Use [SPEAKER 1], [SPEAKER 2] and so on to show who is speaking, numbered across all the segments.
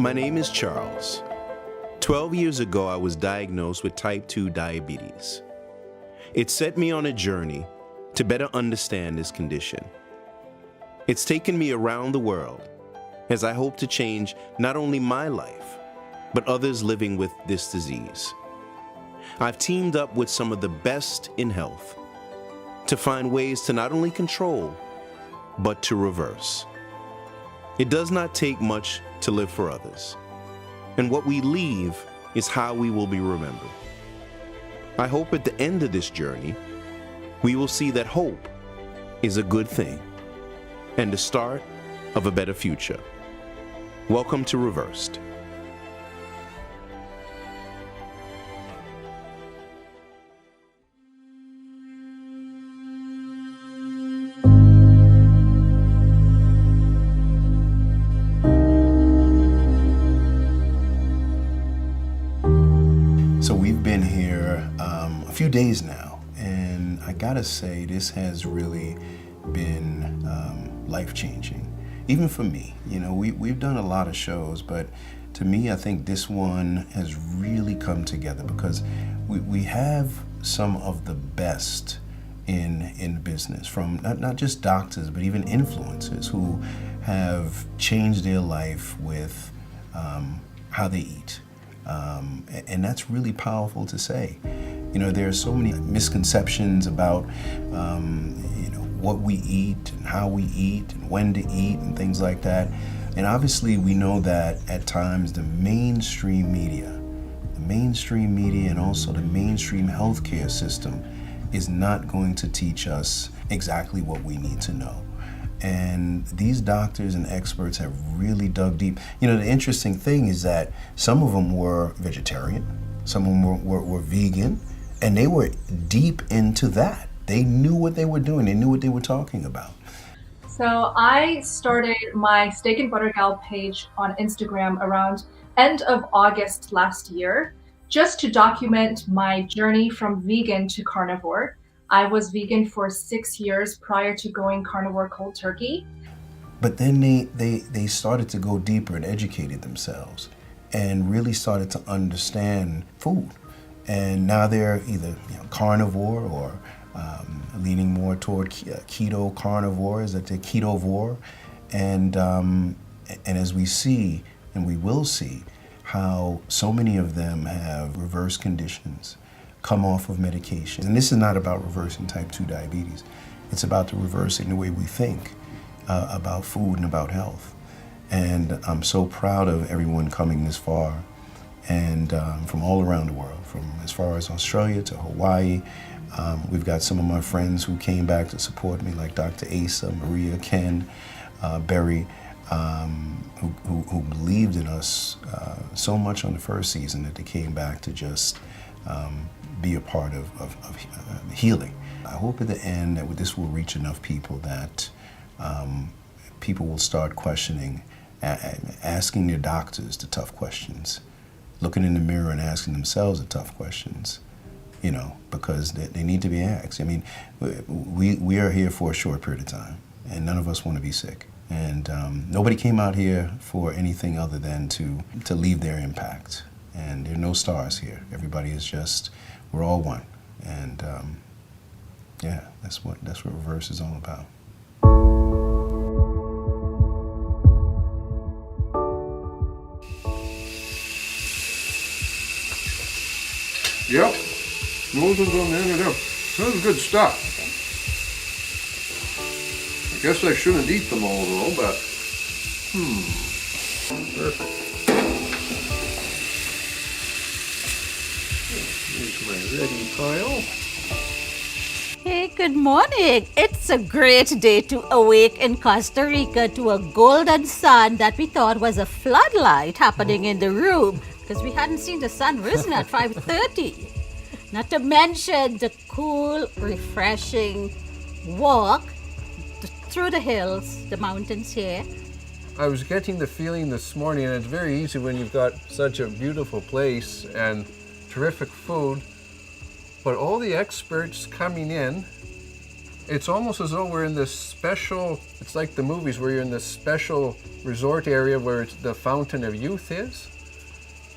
[SPEAKER 1] My name is Charles. 12 years ago, I was diagnosed with type 2 diabetes. It set me on a journey to better understand this condition. It's taken me around the world as I hope to change not only my life, but others living with this disease. I've teamed up with some of the best in health to find ways to not only control, but to reverse. It does not take much to live for others, and what we leave is how we will be remembered. I hope at the end of this journey, we will see that hope is a good thing and the start of a better future. Welcome to ReverseD. So we've been here a few days now, and I gotta say this has really been life-changing, even for me. You know, we've done a lot of shows, but to me, I think this one has really come together because we have some of the best in business, from not just doctors, but even influencers who have changed their life with how they eat. And that's really powerful to say. You know, there are so many misconceptions about, what we eat and how we eat and when to eat and things like that. And obviously we know that at times the mainstream media and also the mainstream healthcare system is not going to teach us exactly what we need to know. And these doctors and experts have really dug deep. You know, the interesting thing is that some of them were vegetarian, some of them were vegan, and they were deep into that. They knew what they were doing. They knew what they were talking about.
[SPEAKER 2] So I started my Steak and Butter Gal page on Instagram around end of August last year, just to document my journey from vegan to carnivore. I was vegan for 6 years prior to going carnivore cold turkey.
[SPEAKER 1] But then they started to go deeper and educated themselves and really started to understand food. And now they're either carnivore or leaning more toward keto carnivores, that they're ketovore. And as we see, and we will see, how so many of them have reverse conditions, come off of medication. And this is not about reversing type 2 diabetes. It's about the reversing the way we think about food and about health. And I'm so proud of everyone coming this far, and from all around the world, from as far as Australia to Hawaii. We've got some of my friends who came back to me, like Dr. Asa, Maria, Ken, Berry, who believed in us so much on the first season that they came back to just be a part of healing. I hope at the end that this will reach enough people that people will start questioning, asking their doctors the tough questions, looking in the mirror and asking themselves the tough questions, because they need to be asked. I mean, we are here for a short period of time, and none of us want to be sick. And nobody came out here for anything other than to leave their impact. And there are no stars here. Everybody is just, we're all one. And that's what Reverse is all about.
[SPEAKER 3] Yep, noodles on the end of them. That was good stuff. I guess I shouldn't eat them all though, but perfect. Here's my ready pile.
[SPEAKER 4] Hey, good morning. It's a great day to awake in Costa Rica to a golden sun that we thought was a floodlight happening in the room, because we hadn't seen the sun risen at 5:30. Not to mention the cool, refreshing walk through the hills, the mountains here.
[SPEAKER 3] I was getting the feeling this morning, and it's very easy when you've got such a beautiful place and terrific food, but all the experts coming in It's almost as though we're in this special, it's like the movies where you're in this special resort area where the fountain of youth is.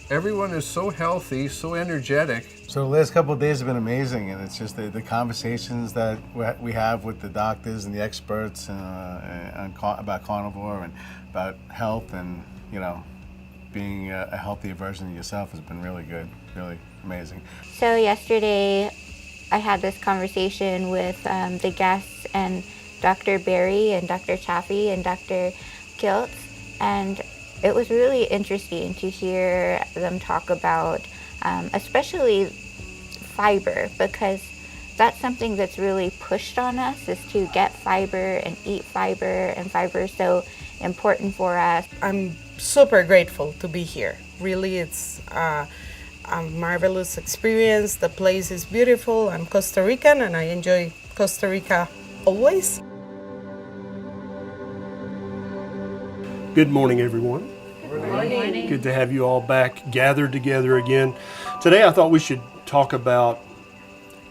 [SPEAKER 3] Everyone is so healthy, so energetic.
[SPEAKER 5] So the last couple of days have been amazing, and it's just the conversations that we have with the doctors and the experts about carnivore and about health and, you know, being a healthier version of yourself has been really good, really amazing.
[SPEAKER 6] So yesterday I had this conversation with the guests and Dr. Berry and Dr. Chaffee and Dr. Kiltz, and it was really interesting to hear them talk about especially fiber, because that's something that's really pushed on us, is to get fiber and eat fiber, and fiber is so important for us.
[SPEAKER 7] I'm super grateful to be here. Really, it's a marvelous experience. The place is beautiful. I'm Costa Rican and I enjoy Costa Rica always.
[SPEAKER 8] Good morning, everyone. Good morning. Good to have you all back gathered together again. Today I thought we should talk about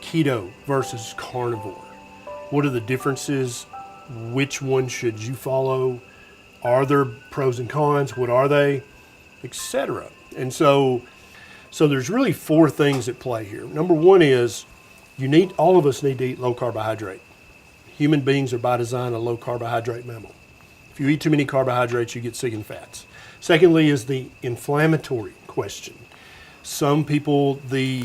[SPEAKER 8] keto versus carnivore. What are the differences? Which one should you follow? Are there pros and cons? What are they? Etc. And so there's really four things at play here. Number one is all of us need to eat low carbohydrate. Human beings are by design a low carbohydrate mammal. If you eat too many carbohydrates, you get sick and fats. Secondly is the inflammatory question. Some people, the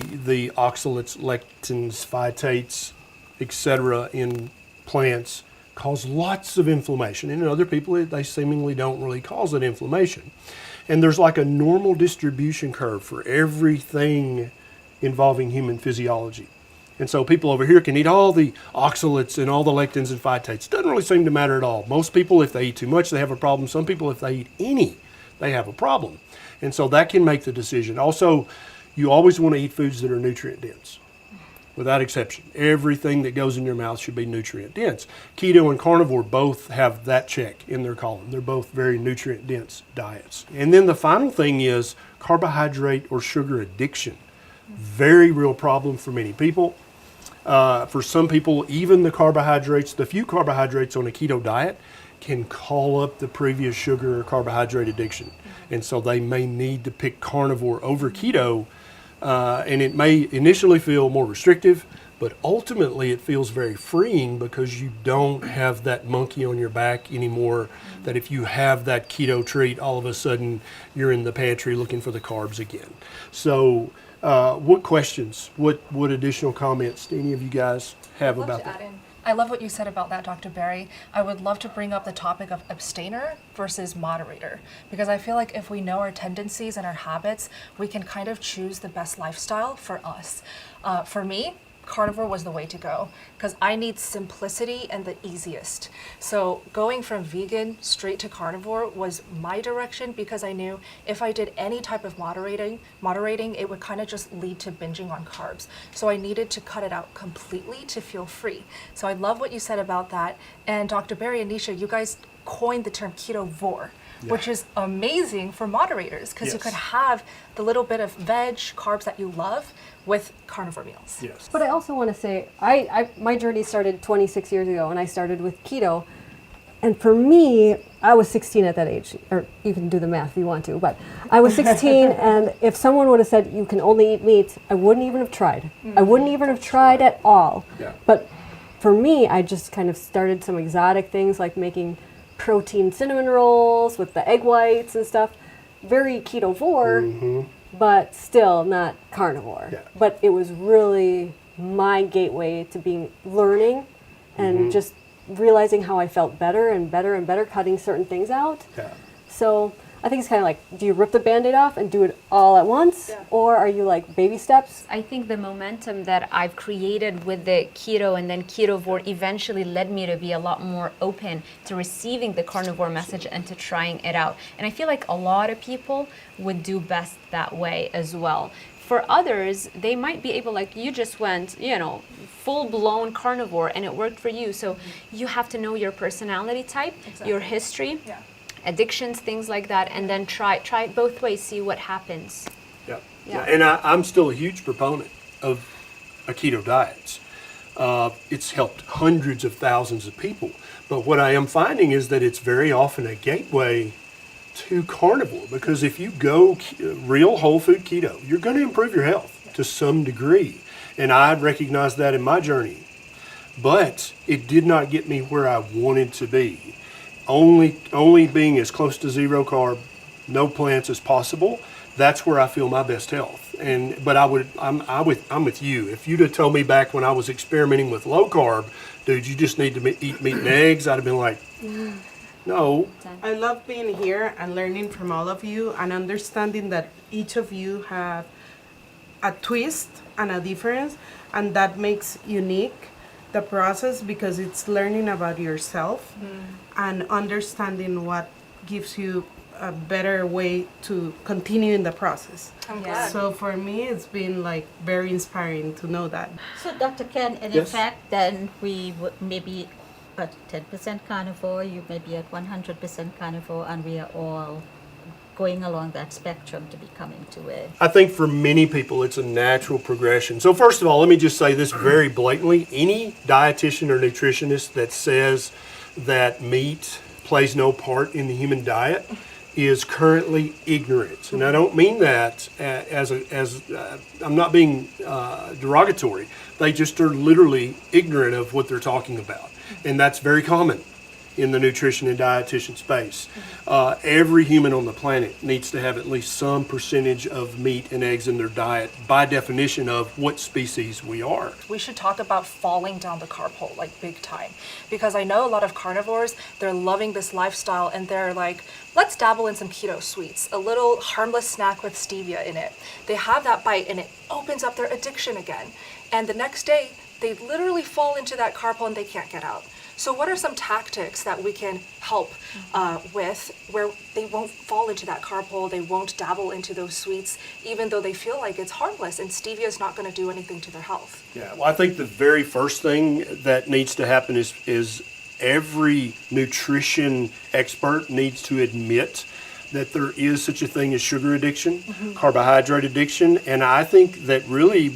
[SPEAKER 8] oxalates, lectins, phytates, etc. in plants cause lots of inflammation. And in other people, they seemingly don't really cause that inflammation. And there's like a normal distribution curve for everything involving human physiology. And so people over here can eat all the oxalates and all the lectins and phytates. Doesn't really seem to matter at all. Most people, if they eat too much, they have a problem. Some people, if they eat any, they have a problem. And so that can make the decision. Also, you always want to eat foods that are nutrient dense, without exception. Everything that goes in your mouth should be nutrient dense. Keto and carnivore both have that check in their column. They're both very nutrient dense diets. And then the final thing is carbohydrate or sugar addiction. Very real problem for many people. For some people, even the few carbohydrates on a keto diet can call up the previous sugar or carbohydrate addiction. And so they may need to pick carnivore over keto, and it may initially feel more restrictive, but ultimately it feels very freeing because you don't have that monkey on your back anymore, that if you have that keto treat, all of a sudden you're in the pantry looking for the carbs again. So what questions, what additional comments do any of you guys have about that?
[SPEAKER 9] I love what you said about that, Dr. Berry. I would love to bring up the topic of abstainer versus moderator, because I feel like if we know our tendencies and our habits, we can kind of choose the best lifestyle for us. For me, carnivore was the way to go, because I need simplicity and the easiest. So going from vegan straight to carnivore was my direction, because I knew if I did any type of moderating, it would kind of just lead to binging on carbs. So I needed to cut it out completely to feel free. So I love what you said about that. And Dr. Berry and Nisha, you guys coined the term ketovore. Yeah. Which is amazing for moderators, because you could have the little bit of veg, carbs that you love with carnivore meals.
[SPEAKER 8] Yes.
[SPEAKER 10] But I also want to say, my journey started 26 years ago, and I started with keto. And for me, I was 16 at that age, or you can do the math if you want to, but I was 16, and if someone would have said you can only eat meat, I wouldn't even have tried. I wouldn't even have tried at all. Yeah. But for me, I just kind of started some exotic things like making protein cinnamon rolls with the egg whites and stuff. Very ketovore, but still not carnivore. Yeah. But it was really my gateway to learning and just realizing how I felt better and better and better, cutting certain things out. Yeah. So I think it's kind of like, do you rip the Band-Aid off and do it all at once? Yeah. Or are you like baby steps?
[SPEAKER 11] I think the momentum that I've created with the keto and then ketovore eventually led me to be a lot more open to receiving the carnivore message and to trying it out. And I feel like a lot of people would do best that way as well. For others, they might be able, like you just went, full-blown carnivore and it worked for you. So you have to know your personality type, your history, addictions, things like that, and then try it both ways, see what happens. Yeah. And I'm still a huge proponent of a keto diet.
[SPEAKER 8] It's helped hundreds of thousands of people. But what I am finding is that it's very often a gateway to carnivore, because if you go real whole food keto, you're going to improve your health to some degree. And I recognized that in my journey. But it did not get me where I wanted to be. Only being as close to zero carb, no plants as possible, that's where I feel my best health. But I'm with you. If you'd have told me back when I was experimenting with low carb, dude, you just need to eat meat and eggs, I'd have been like, no.
[SPEAKER 7] I love being here and learning from all of you and understanding that each of you have a twist and a difference, and that makes unique the process, because it's learning about yourself and understanding what gives you a better way to continue in the process. So for me, it's been like very inspiring to know that.
[SPEAKER 4] So Dr. Ken, and in fact, then we would maybe at 10% carnivore, you may be at 100% carnivore, and we are all going along that spectrum to becoming to it.
[SPEAKER 8] I think for many people, it's a natural progression. So first of all, let me just say this very blatantly. Any dietitian or nutritionist that says that meat plays no part in the human diet is currently ignorant. And I don't mean that as I'm not being derogatory. They just are literally ignorant of what they're talking about. And that's very common in the nutrition and dietitian space. Every human on the planet needs to have at least some percentage of meat and eggs in their diet by definition of what species we are.
[SPEAKER 9] We should talk about falling down the carb hole, like big time. Because I know a lot of carnivores, they're loving this lifestyle and they're like, let's dabble in some keto sweets, a little harmless snack with stevia in it. They have that bite and it opens up their addiction again. And the next day, they literally fall into that carb hole and they can't get out. So what are some tactics that we can help with where they won't fall into that carb hole, they won't dabble into those sweets, even though they feel like it's harmless and stevia is not going to do anything to their health?
[SPEAKER 8] Yeah, well, I think the very first thing that needs to happen is every nutrition expert needs to admit that there is such a thing as sugar addiction, carbohydrate addiction, and I think that really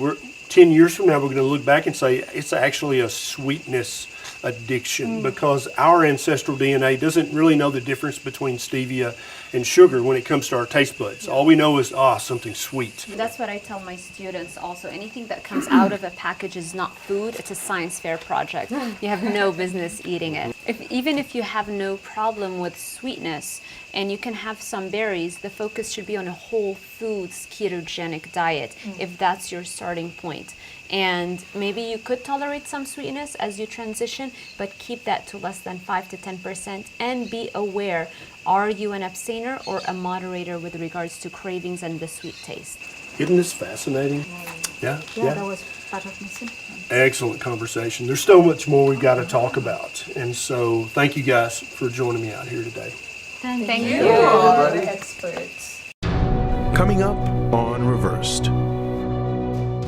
[SPEAKER 8] 10 years from now we're going to look back and say it's actually a sweetness addiction, because our ancestral DNA doesn't really know the difference between stevia and sugar when it comes to our taste buds. All we know is, something sweet.
[SPEAKER 11] That's what I tell my students also. Anything that comes out of a package is not food, it's a science fair project. You have no business eating it. Even if you have no problem with sweetness and you can have some berries, the focus should be on a whole foods ketogenic diet if that's your starting point. And maybe you could tolerate some sweetness as you transition, but keep that to less than 5 to 10% and be aware, are you an abstainer or a moderator with regards to cravings and the sweet taste?
[SPEAKER 8] Isn't this fascinating? Yeah.
[SPEAKER 4] That was part of my symptom.
[SPEAKER 8] Excellent conversation. There's so much more we've got to talk about. And so thank you guys for joining me out here today.
[SPEAKER 11] Thank you.
[SPEAKER 4] Experts.
[SPEAKER 1] Coming up on Reversed.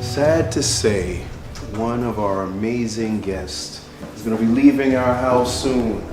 [SPEAKER 1] Sad to say, one of our amazing guests is going to be leaving our house soon.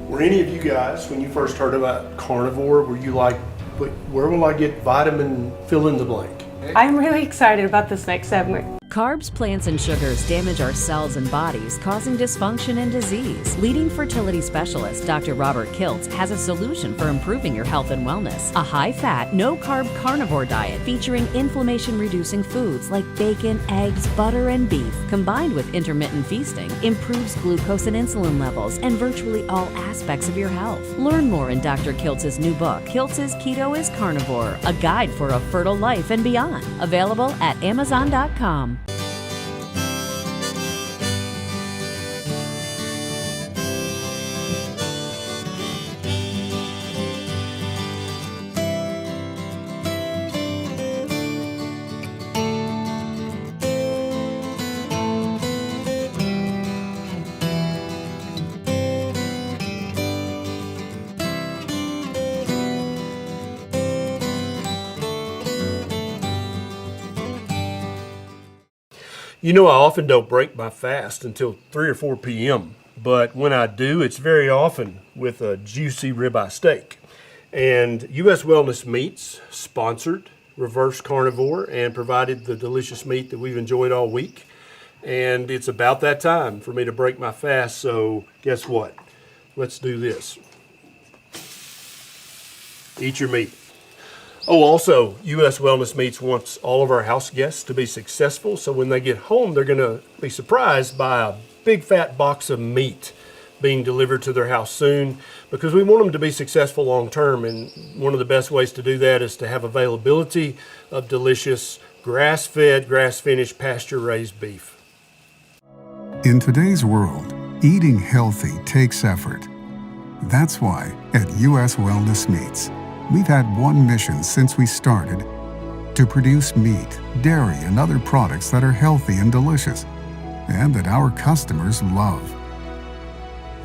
[SPEAKER 8] Were any of you guys, when you first heard about carnivore, were you like, where will I get vitamin fill in the blank?
[SPEAKER 12] I'm really excited about this next segment.
[SPEAKER 13] Carbs, plants, and sugars damage our cells and bodies, causing dysfunction and disease. Leading fertility specialist Dr. Robert Kiltz has a solution for improving your health and wellness. A high-fat, no-carb carnivore diet featuring inflammation-reducing foods like bacon, eggs, butter, and beef, combined with intermittent feasting, improves glucose and insulin levels and virtually all aspects of your health. Learn more in Dr. Kiltz's new book, Kiltz's Keto is Carnivore, a guide for a fertile life and beyond. Available at Amazon.com.
[SPEAKER 8] You know, I often don't break my fast until 3 or 4 p.m., but when I do, it's very often with a juicy ribeye steak. And U.S. Wellness Meats sponsored Reverse Carnivore and provided the delicious meat that we've enjoyed all week. and it's about that time for me to break my fast, so guess what? Let's do this. Eat your meat. Oh, also, U.S. Wellness Meats wants all of our house guests to be successful, so when they get home, they're going to be surprised by a big fat box of meat being delivered to their house soon, because we want them to be successful long term, and one of the best ways to do that is to have availability of delicious grass-fed, grass-finished, pasture-raised beef.
[SPEAKER 14] In today's world, eating healthy takes effort. That's why at U.S. Wellness Meats, we've had one mission since we started: to produce meat, dairy, and other products that are healthy and delicious, and that our customers love.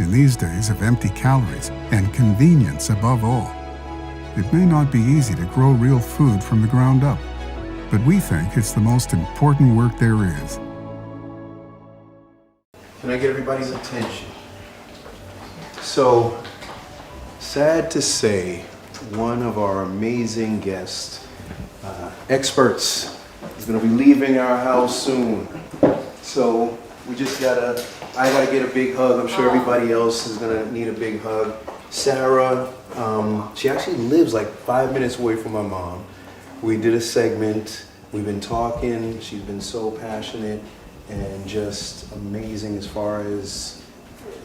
[SPEAKER 14] In these days of empty calories and convenience above all, it may not be easy to grow real food from the ground up, but we think it's the most important work there is.
[SPEAKER 1] Can I get everybody's attention? So, sad to say, one of our amazing guests, experts, is going to be leaving our house soon. So we just I gotta get a big hug. I'm sure everybody else is gonna need a big hug. Sarah, she actually lives like 5 minutes away from my mom. We did a segment, we've been talking, she's been so passionate and just amazing as far as,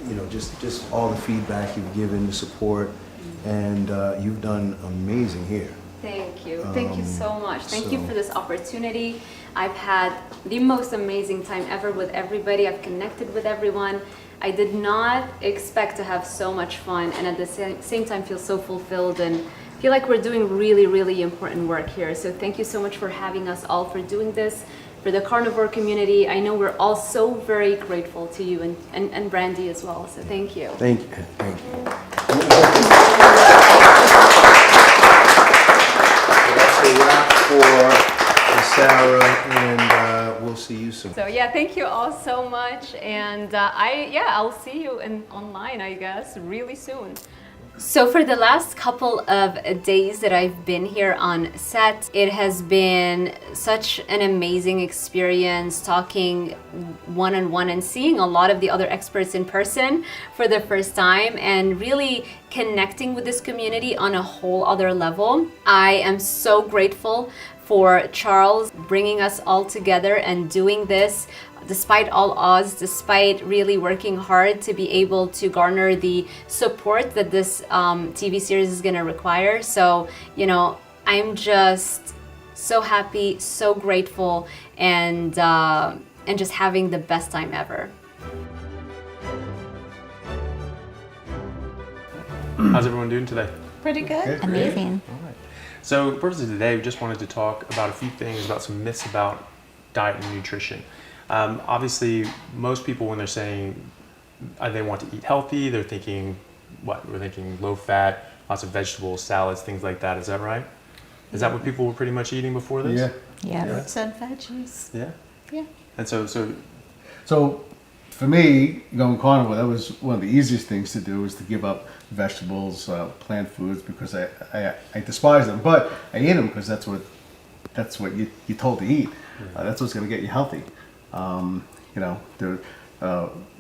[SPEAKER 1] you know, just all the feedback you've given, the support, and you've done amazing here.
[SPEAKER 15] Thank you. Thank you so much. Thank you for this opportunity. I've had the most amazing time ever with everybody. I've connected with everyone. I did not expect to have so much fun and at the same time feel so fulfilled and feel like we're doing really, really important work here. So thank you so much for having us all, for doing this, for the carnivore community. I know we're all so very grateful to you and Brandy as well. So thank you.
[SPEAKER 1] Thank you. Thank you. That's a wrap for Sarah, and we'll see you soon.
[SPEAKER 15] So yeah, thank you all so much, and I'll see you online, I guess, really soon. So for the last couple of days that I've been here on set, it has been such an amazing experience talking one-on-one and seeing a lot of the other experts in person for the first time and really connecting with this community on a whole other level. I am so grateful for Charles bringing us all together and doing this despite all odds, despite really working hard to be able to garner the support that this TV series is going to require. So, you know, I'm just so happy, so grateful, and just having the best time ever.
[SPEAKER 16] How's everyone doing today?
[SPEAKER 4] Pretty good.
[SPEAKER 6] Amazing.
[SPEAKER 16] All right. So, the purpose of today, we just wanted to talk about a few things, about some myths about diet and nutrition. Obviously, most people, when they're saying they want to eat healthy, they're thinking, what? We're thinking low fat, lots of vegetables, salads, things like that. Is that right? Is that what people were pretty much eating before this?
[SPEAKER 4] Yeah. Fruits and veggies.
[SPEAKER 16] Yeah.
[SPEAKER 4] Yeah.
[SPEAKER 16] And so
[SPEAKER 5] for me, going carnivore, that was one of the easiest things to do, was to give up vegetables, plant foods, because I despise them, but I eat them because that's what you're told to eat. That's what's going to get you healthy. You know,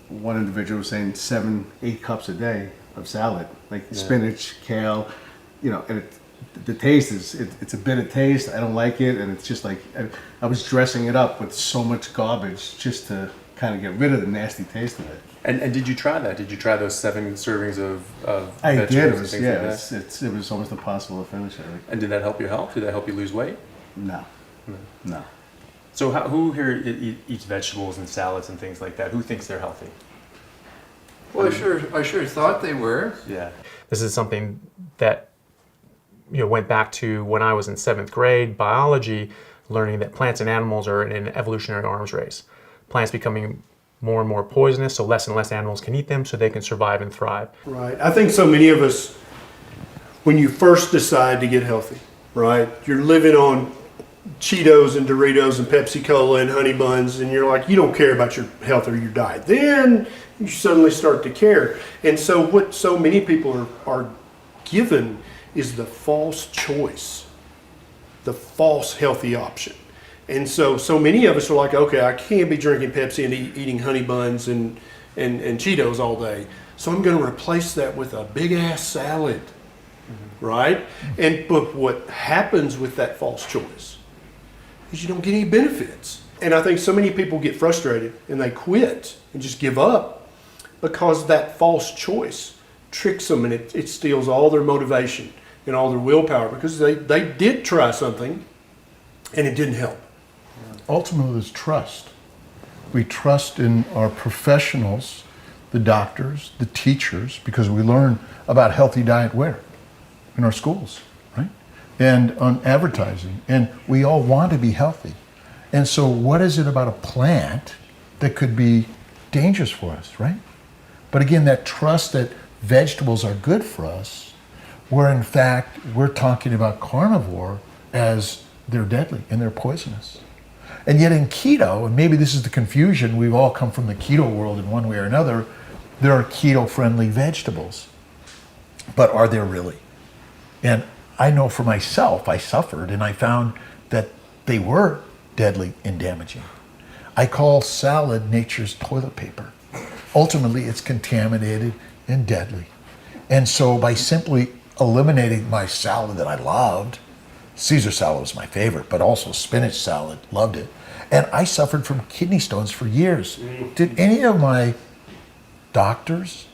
[SPEAKER 5] one individual was saying 7-8 cups a day of salad, like spinach, kale, you know, and the taste it's a bitter taste. I don't like it, and it's just like I was dressing it up with so much garbage just to kind of get rid of the nasty taste of it.
[SPEAKER 16] And did you try that? Did you try those 7 servings of
[SPEAKER 5] I
[SPEAKER 16] vegetables
[SPEAKER 5] did.
[SPEAKER 16] and things like that?
[SPEAKER 5] It was almost impossible to finish it.
[SPEAKER 16] And did that help your health? Did that help you lose weight?
[SPEAKER 5] No.
[SPEAKER 16] So who here eats vegetables and salads and things like that? Who thinks they're healthy?
[SPEAKER 3] Well, I sure thought they were.
[SPEAKER 16] Yeah.
[SPEAKER 17] This is something that went back to when I was in 7th grade, biology, learning that plants and animals are in an evolutionary arms race. Plants becoming more and more poisonous, so less and less animals can eat them so they can survive and thrive.
[SPEAKER 8] Right. I think so many of us, when you first decide to get healthy, right, you're living on Cheetos and Doritos and Pepsi Cola and honey buns, and you're like, you don't care about your health or your diet. Then you suddenly start to care. And so what so many people are given is the false choice, the false healthy option. And so many of us are like, okay, I can't be drinking Pepsi and eating honey buns and Cheetos all day. So I'm going to replace that with a big ass salad, right? But what happens with that false choice is you don't get any benefits. And I think so many people get frustrated and they quit and just give up because that false choice tricks them, and it steals all their motivation and all their willpower, because they did try something and it didn't help.
[SPEAKER 18] Ultimately, it's trust. We trust in our professionals, the doctors, the teachers, because we learn about healthy diet where? In our schools, right? And on advertising. And we all want to be healthy. And so what is it about a plant that could be dangerous for us, right? But again, that trust that vegetables are good for us, where in fact we're talking about carnivore as they're deadly and they're poisonous. And yet in keto, and maybe this is the confusion, we've all come from the keto world in one way or another, there are keto-friendly vegetables. But are there really? And I know for myself, I suffered and I found that they were deadly and damaging. I call salad nature's toilet paper. Ultimately, it's contaminated and deadly. And so by simply eliminating my salad that I loved, Caesar salad was my favorite, but also spinach salad, loved it. And I suffered from kidney stones for years. Did any of my doctors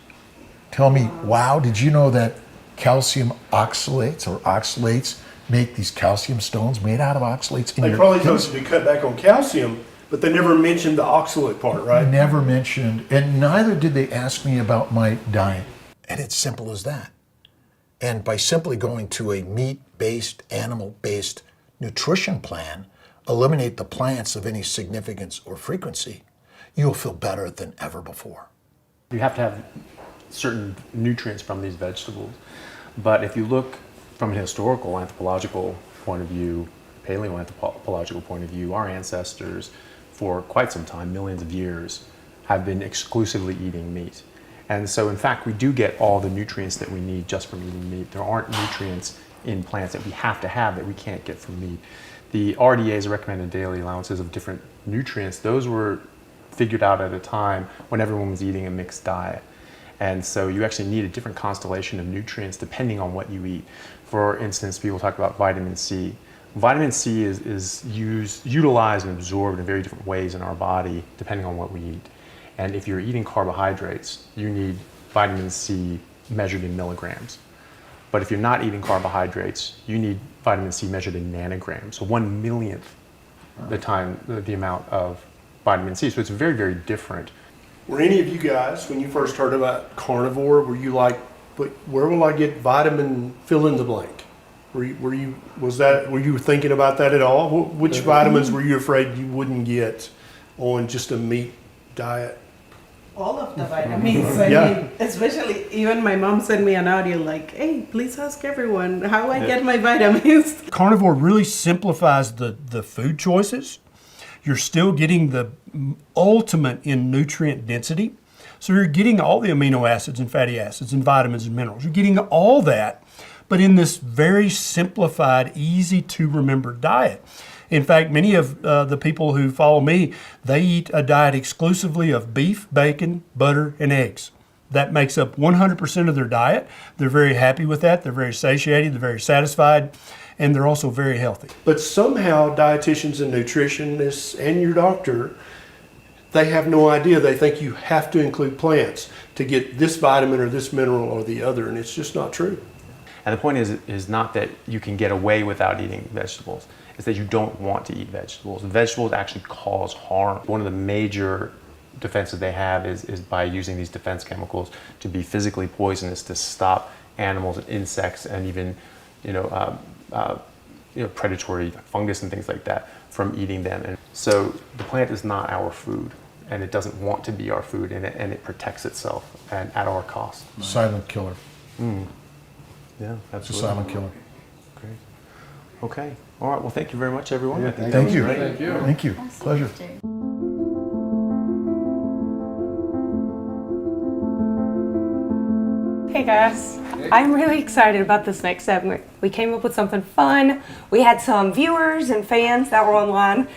[SPEAKER 18] tell me, wow, did you know that calcium oxalates make these calcium stones made out of oxalates in
[SPEAKER 8] They
[SPEAKER 18] your
[SPEAKER 8] probably told
[SPEAKER 18] kidneys?
[SPEAKER 8] you to cut back on calcium, but they never mentioned the oxalate part, right?
[SPEAKER 18] Never mentioned, and neither did they ask me about my diet. And it's simple as that. And by simply going to a meat-based, animal-based nutrition plan, eliminate the plants of any significance or frequency, you'll feel better than ever before.
[SPEAKER 16] You have to have certain nutrients from these vegetables. But if you look from an historical anthropological point of view, paleoanthropological point of view, our ancestors for quite some time, millions of years, have been exclusively eating meat. And so in fact, we do get all the nutrients that we need just from eating meat. There aren't nutrients in plants that we have to have that we can't get from meat. The RDAs, recommended daily allowances of different nutrients, those were figured out at a time when everyone was eating a mixed diet. And so you actually need a different constellation of nutrients depending on what you eat. For instance, people talk about vitamin C. Vitamin C is utilized and absorbed in very different ways in our body depending on what we eat. And if you're eating carbohydrates, you need vitamin C measured in milligrams. But if you're not eating carbohydrates, you need vitamin C measured in nanograms, so 1/1,000,000th the amount of vitamin C. So it's very, very different.
[SPEAKER 8] Were any of you guys, when you first heard about carnivore, were you like, but where will I get vitamin fill in the blank? Were you thinking about that at all? Which vitamins were you afraid you wouldn't get on just a meat diet?
[SPEAKER 7] All of the vitamins.
[SPEAKER 8] Yeah.
[SPEAKER 7] I mean, especially, even my mom sent me an audio like, hey, please ask everyone how I get my vitamins.
[SPEAKER 8] Carnivore really simplifies the food choices. You're still getting the ultimate in nutrient density. So you're getting all the amino acids and fatty acids and vitamins and minerals. You're getting all that, but in this very simplified, easy to remember diet. In fact, many of the people who follow me, they eat a diet exclusively of beef, bacon, butter, and eggs. That makes up 100% of their diet. They're very happy with that. They're very satiated. They're very satisfied. And they're also very healthy. But somehow dietitians and nutritionists and your doctor, they have no idea. They think you have to include plants to get this vitamin or this mineral or the other, and it's just not true.
[SPEAKER 16] And the point is not that you can get away without eating vegetables. It's that you don't want to eat vegetables. Vegetables actually cause harm. One of the major defenses they have is by using these defense chemicals to be physically poisonous to stop animals and insects and even predatory fungus and things like that from eating them. And so the plant is not our food, and it doesn't want to be our food, and it protects itself and at our cost.
[SPEAKER 18] Silent killer.
[SPEAKER 16] Yeah, absolutely.
[SPEAKER 18] It's a silent killer.
[SPEAKER 16] Great. Okay. All right. Well, thank you very much, everyone.
[SPEAKER 18] Yeah, thank you. Thank you. Pleasure.
[SPEAKER 12] Hey guys, I'm really excited about this next segment. We came up with something fun. We had some viewers and fans that were online.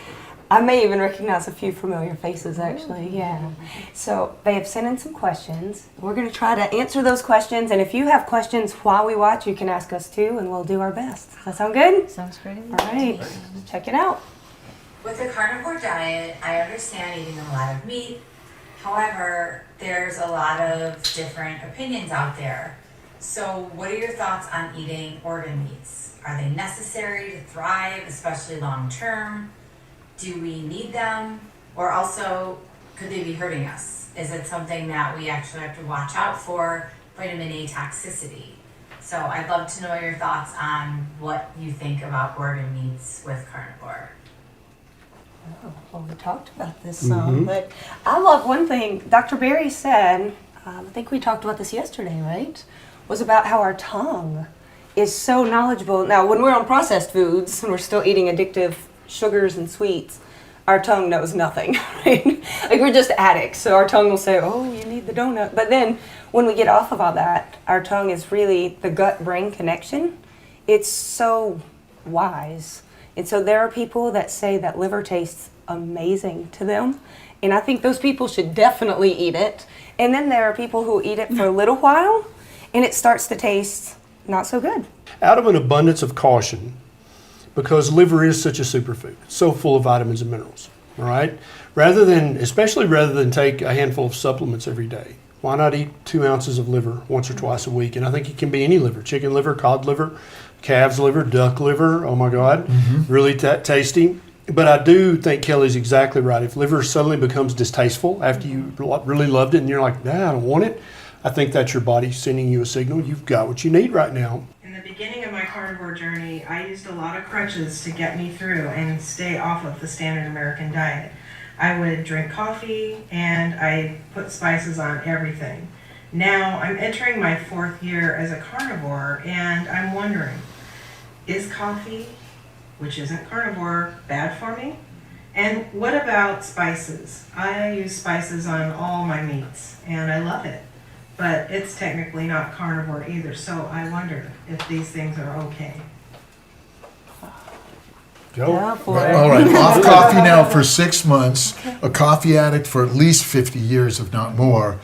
[SPEAKER 12] I may even recognize a few familiar faces, actually, yeah. So they have sent in some questions. We're going to try to answer those questions, and if you have questions while we watch, you can ask us too, and we'll do our best. Does that sound good?
[SPEAKER 11] Sounds great.
[SPEAKER 12] All right, check it out.
[SPEAKER 19] With the carnivore diet, I understand eating a lot of meat. However, there's a lot of different opinions out there. So what are your thoughts on eating organ meats? Are they necessary to thrive, especially long term? Do we need them? Or also, could they be hurting us? Is it something that we actually have to watch out for, vitamin A toxicity? So I'd love to know your thoughts on what you think about organ meats with carnivore.
[SPEAKER 12] Oh, well, we talked about this some, but I love one thing Dr. Berry said, I think we talked about this yesterday, right? Was about how our tongue is so knowledgeable. Now, when we're on processed foods and we're still eating addictive sugars and sweets, our tongue knows nothing, right? Like we're just addicts, so our tongue will say, oh, you need the donut. But then when we get off of all that, our tongue is really the gut-brain connection. It's so wise. And so there are people that say that liver tastes amazing to them, and I think those people should definitely eat it. And then there are people who eat it for a little while, and it starts to taste not so good.
[SPEAKER 8] Out of an abundance of caution, because liver is such a superfood, so full of vitamins and minerals, all right? Especially rather than take a handful of supplements every day, why not eat 2 ounces of liver once or twice a week? And I think it can be any liver, chicken liver, cod liver, calf's liver, duck liver, oh my God, really tasty. But I do think Kelly's exactly right. If liver suddenly becomes distasteful after you really loved it and you're like, nah, I don't want it, I think that's your body sending you a signal. You've got what you need right now.
[SPEAKER 20] In the beginning of my carnivore journey, I used a lot of crutches to get me through and stay off of the standard American diet. I would drink coffee and I put spices on everything. Now I'm entering my 4th year as a carnivore and I'm wondering, is coffee, which isn't carnivore, bad for me? And what about spices? I use spices on all my meats and I love it. But it's technically not carnivore either, so I wonder if these things are okay.
[SPEAKER 8] Go.
[SPEAKER 18] All right, off coffee now for 6 months, a coffee addict for at least 50 years, if not more.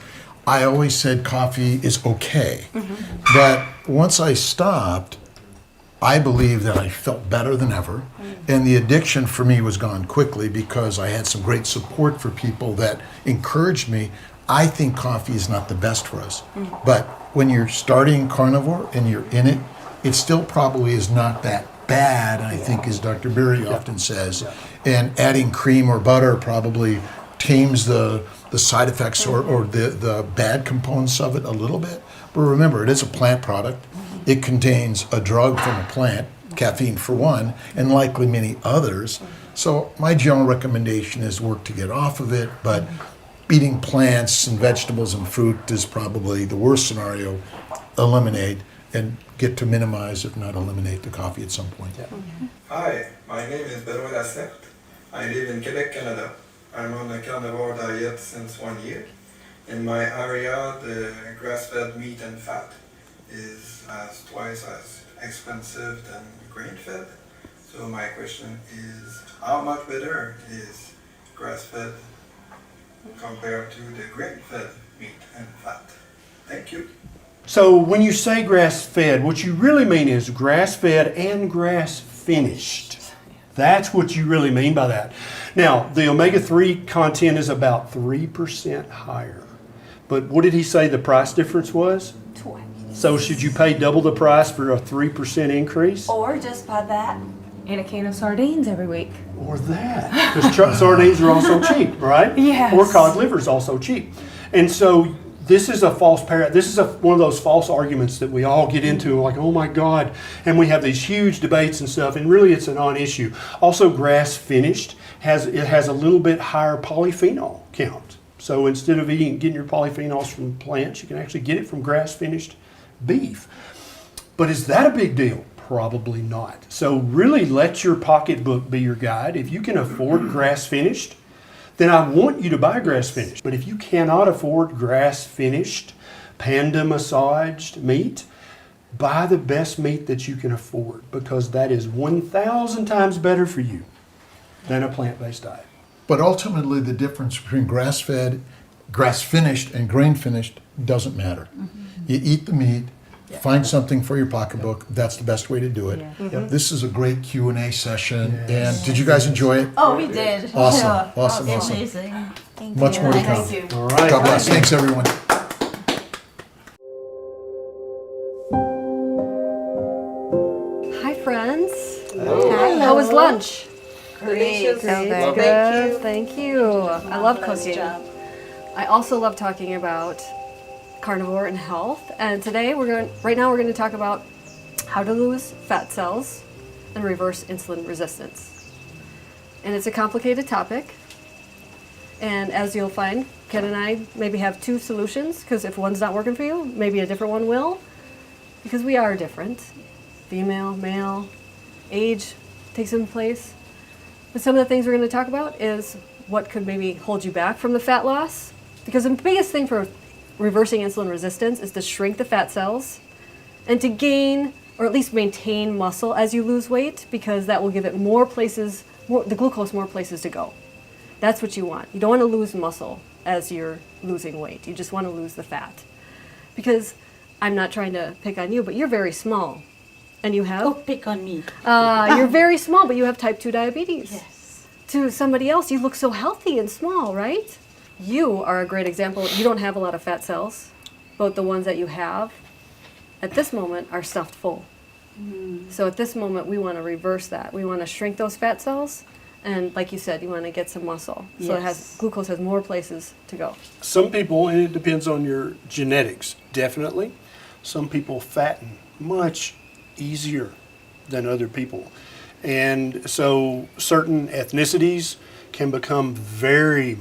[SPEAKER 18] I always said coffee is okay. But once I stopped, I believe that I felt better than ever. And the addiction for me was gone quickly because I had some great support for people that encouraged me. I think coffee is not the best for us. But when you're starting carnivore and you're in it, it still probably is not that bad, I think, as Dr. Berry often says. And adding cream or butter probably tames the side effects or the bad components of it a little bit. But remember, it is a plant product. It contains a drug from a plant, caffeine for one, and likely many others. So my general recommendation is work to get off of it, but eating plants and vegetables and fruit is probably the worst scenario. Eliminate and get to minimize, if not eliminate, the coffee at some point.
[SPEAKER 21] Hi, my name is Belo. I live in Quebec, Canada. I'm on a carnivore diet since 1 year. In my area, the grass-fed meat and fat is twice as expensive than grain-fed. So my question is, how much better is grass-fed compared to the grain-fed meat and fat? Thank you.
[SPEAKER 8] So when you say grass-fed, what you really mean is grass-fed and grass-finished. That's what you really mean by that. Now, the omega-3 content is about 3% higher. But what did he say the price difference was? So should you pay double the price for a 3% increase?
[SPEAKER 12] Or just buy that and a can of sardines every week.
[SPEAKER 8] Or that. Because sardines are also cheap, right?
[SPEAKER 12] Yes.
[SPEAKER 8] Or cod liver is also cheap. And so this is a false this is one of those false arguments that we all get into, like, oh my God, and we have these huge debates and stuff, and really it's a non-issue. Also, grass finished has a little bit higher polyphenol count. So instead of getting your polyphenols from plants, you can actually get it from grass finished beef. But is that a big deal? Probably not. So really let your pocketbook be your guide. If you can afford grass finished, then I want you to buy grass finished. But if you cannot afford grass finished, panda massaged meat, buy the best meat that you can afford, because that is 1,000 times better for you than a plant-based diet.
[SPEAKER 18] But ultimately, the difference between grass-fed, grass-finished, and grain-finished doesn't matter. You eat the meat, find something for your pocketbook. That's the best way to do it. This is a great Q&A session. And did you guys enjoy it?
[SPEAKER 4] Oh, we did.
[SPEAKER 18] Awesome,
[SPEAKER 4] Yeah.
[SPEAKER 18] awesome,
[SPEAKER 4] Oh,
[SPEAKER 18] awesome.
[SPEAKER 4] amazing. Thank
[SPEAKER 18] Much
[SPEAKER 4] you.
[SPEAKER 18] more to come.
[SPEAKER 4] Thank you.
[SPEAKER 8] All right.
[SPEAKER 18] God bless. Thanks, everyone.
[SPEAKER 10] Hi, friends.
[SPEAKER 12] Hello.
[SPEAKER 10] How was lunch?
[SPEAKER 12] Delicious.
[SPEAKER 10] Great,
[SPEAKER 12] Well,
[SPEAKER 10] good. Thank you. I love
[SPEAKER 12] Marvelous
[SPEAKER 10] cooking.
[SPEAKER 12] job.
[SPEAKER 10] I also love talking about carnivore and health. And today right now we're going to talk about how to lose fat cells and reverse insulin resistance. And it's a complicated topic. And as you'll find, Ken and I maybe have two solutions, because if one's not working for you, maybe a different one will, because we are different. Female, male, age takes in place. But some of the things we're going to talk about is what could maybe hold you back from the fat loss. Because the biggest thing for reversing insulin resistance is to shrink the fat cells and to gain or at least maintain muscle as you lose weight, because that will give it the glucose more places to go. That's what you want. You don't want to lose muscle as you're losing weight. You just want to lose the fat. Because I'm not trying to pick on you, but you're very small. And you have?
[SPEAKER 4] Oh, pick on me.
[SPEAKER 10] You're very small, but you have type 2 diabetes.
[SPEAKER 4] Yes.
[SPEAKER 10] To somebody else, you look so healthy and small, right? You are a great example. You don't have a lot of fat cells, but the ones that you have at this moment are stuffed full. So at this moment, we want to reverse that. We want to shrink those fat cells, and like you said, you want to get some muscle. So glucose has more places to go.
[SPEAKER 8] Some people, and it depends on your genetics, definitely, some people fatten much easier than other people. And so certain ethnicities can become very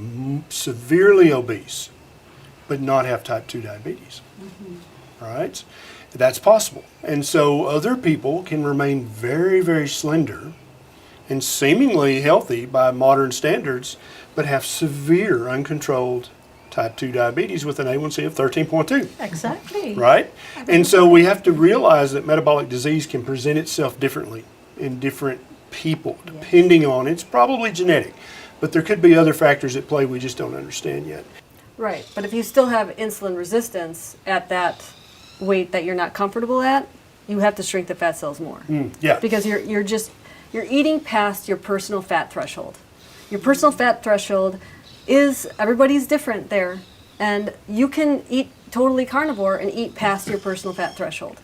[SPEAKER 8] severely obese, but not have type 2 diabetes. Right? That's possible. And so other people can remain very, very slender and seemingly healthy by modern standards, but have severe uncontrolled type 2 diabetes with an A1C of 13.2.
[SPEAKER 4] Exactly.
[SPEAKER 8] Right? And so we have to realize that metabolic disease can present itself differently in different people, depending on, it's probably genetic, but there could be other factors at play we just don't understand yet.
[SPEAKER 10] Right, but if you still have insulin resistance at that weight that you're not comfortable at, you have to shrink the fat cells more.
[SPEAKER 8] Yeah.
[SPEAKER 10] Because you're eating past your personal fat threshold. Your personal fat threshold is, everybody's different there, and you can eat totally carnivore and eat past your personal fat threshold.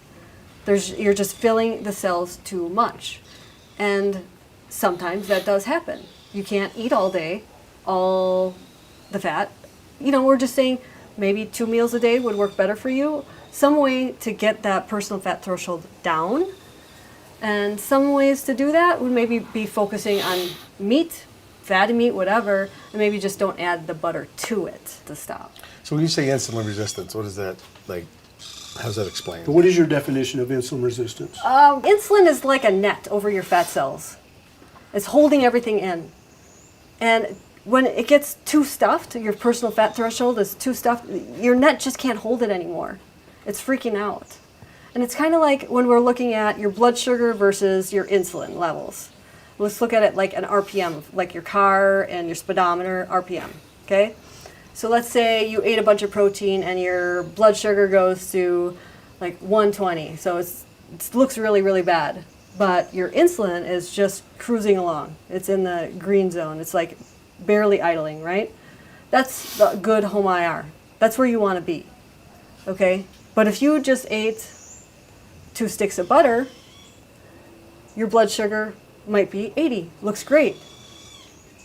[SPEAKER 10] You're just filling the cells too much, and sometimes that does happen. You can't eat all day, all the fat. You know, we're just saying maybe 2 meals a day would work better for you. Some way to get that personal fat threshold down, and some ways to do that would maybe be focusing on meat, fatty meat, whatever, and maybe just don't add the butter to it to stop.
[SPEAKER 5] So when you say insulin resistance, what is that like? How's that explained?
[SPEAKER 8] What is your definition of insulin resistance?
[SPEAKER 10] Insulin is like a net over your fat cells. It's holding everything in. And when it gets too stuffed, your personal fat threshold is too stuffed, your net just can't hold it anymore. It's freaking out. And it's kind of like when we're looking at your blood sugar versus your insulin levels. Let's look at it like an RPM, like your car and your speedometer RPM, okay? So let's say you ate a bunch of protein and your blood sugar goes to like 120. So it looks really, really bad. But your insulin is just cruising along. It's in the green zone. It's like barely idling, right? That's the good home IR. That's where you want to be, okay? But if you just ate 2 sticks of butter, your blood sugar might be 80. Looks great.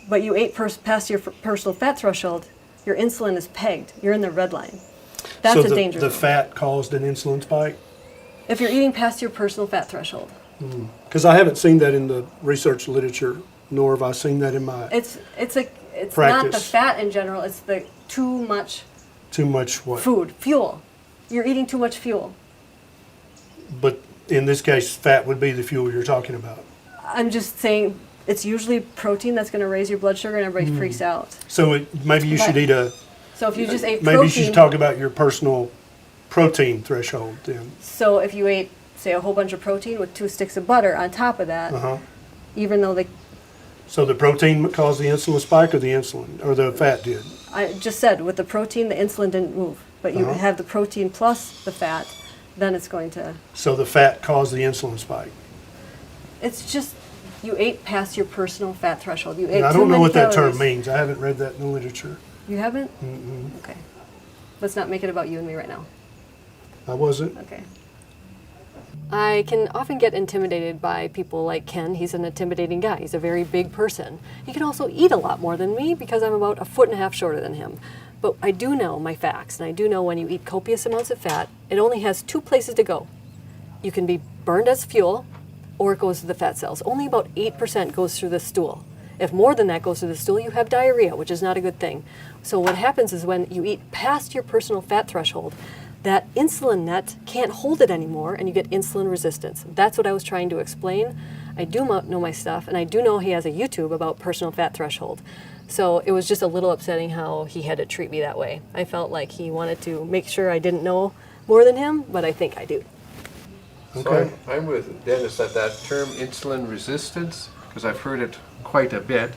[SPEAKER 10] But you ate past your personal fat threshold, your insulin is pegged. You're in the red line. That's a danger
[SPEAKER 8] the
[SPEAKER 10] zone.
[SPEAKER 8] fat caused an insulin spike?
[SPEAKER 10] If you're eating past your personal fat threshold.
[SPEAKER 8] Because I haven't seen that in the research literature, nor have I seen that in my
[SPEAKER 10] It's
[SPEAKER 8] practice.
[SPEAKER 10] not the fat in general, it's the too much
[SPEAKER 8] what?
[SPEAKER 10] food, fuel. You're eating too much fuel.
[SPEAKER 8] But in this case, fat would be the fuel you're talking about.
[SPEAKER 10] I'm just saying it's usually protein that's going to raise your blood sugar and everybody freaks out.
[SPEAKER 8] So maybe you should eat
[SPEAKER 10] So if you just ate
[SPEAKER 8] maybe
[SPEAKER 10] protein.
[SPEAKER 8] you should talk about your personal protein threshold then?
[SPEAKER 10] So if you ate, say, a whole bunch of protein with 2 sticks of butter on top of that, even though
[SPEAKER 8] So the protein caused the insulin spike, or the insulin, or the fat did?
[SPEAKER 10] I just said with the protein, the insulin didn't move. But you have the protein plus the fat, then it's going to...
[SPEAKER 8] So the fat caused the insulin spike?
[SPEAKER 10] It's just, you ate past your personal fat threshold. You ate
[SPEAKER 8] I
[SPEAKER 10] too
[SPEAKER 8] don't know
[SPEAKER 10] many
[SPEAKER 8] what that
[SPEAKER 10] calories.
[SPEAKER 8] term means. I haven't read that in the literature.
[SPEAKER 10] You haven't?
[SPEAKER 8] Mm-mm.
[SPEAKER 10] Okay. Let's not make it about you and me right now.
[SPEAKER 8] I wasn't.
[SPEAKER 10] Okay. I can often get intimidated by people like Ken. He's an intimidating guy. He's a very big person. He can also eat a lot more than me because I'm about 1.5 feet shorter than him. But I do know my facts, and I do know when you eat copious amounts of fat, it only has 2 places to go. You can be burned as fuel, or it goes to the fat cells. Only about 8% goes through the stool. If more than that goes through the stool, you have diarrhea, which is not a good thing. So what happens is when you eat past your personal fat threshold, that insulin net can't hold it anymore, and you get insulin resistance. That's what I was trying to explain. I do know my stuff, and I do know he has a YouTube about personal fat threshold. So it was just a little upsetting how he had to treat me that way. I felt like he wanted to make sure I didn't know more than him, but I think I do.
[SPEAKER 3] So I'm with Dennis at that term insulin resistance, because I've heard it quite a bit.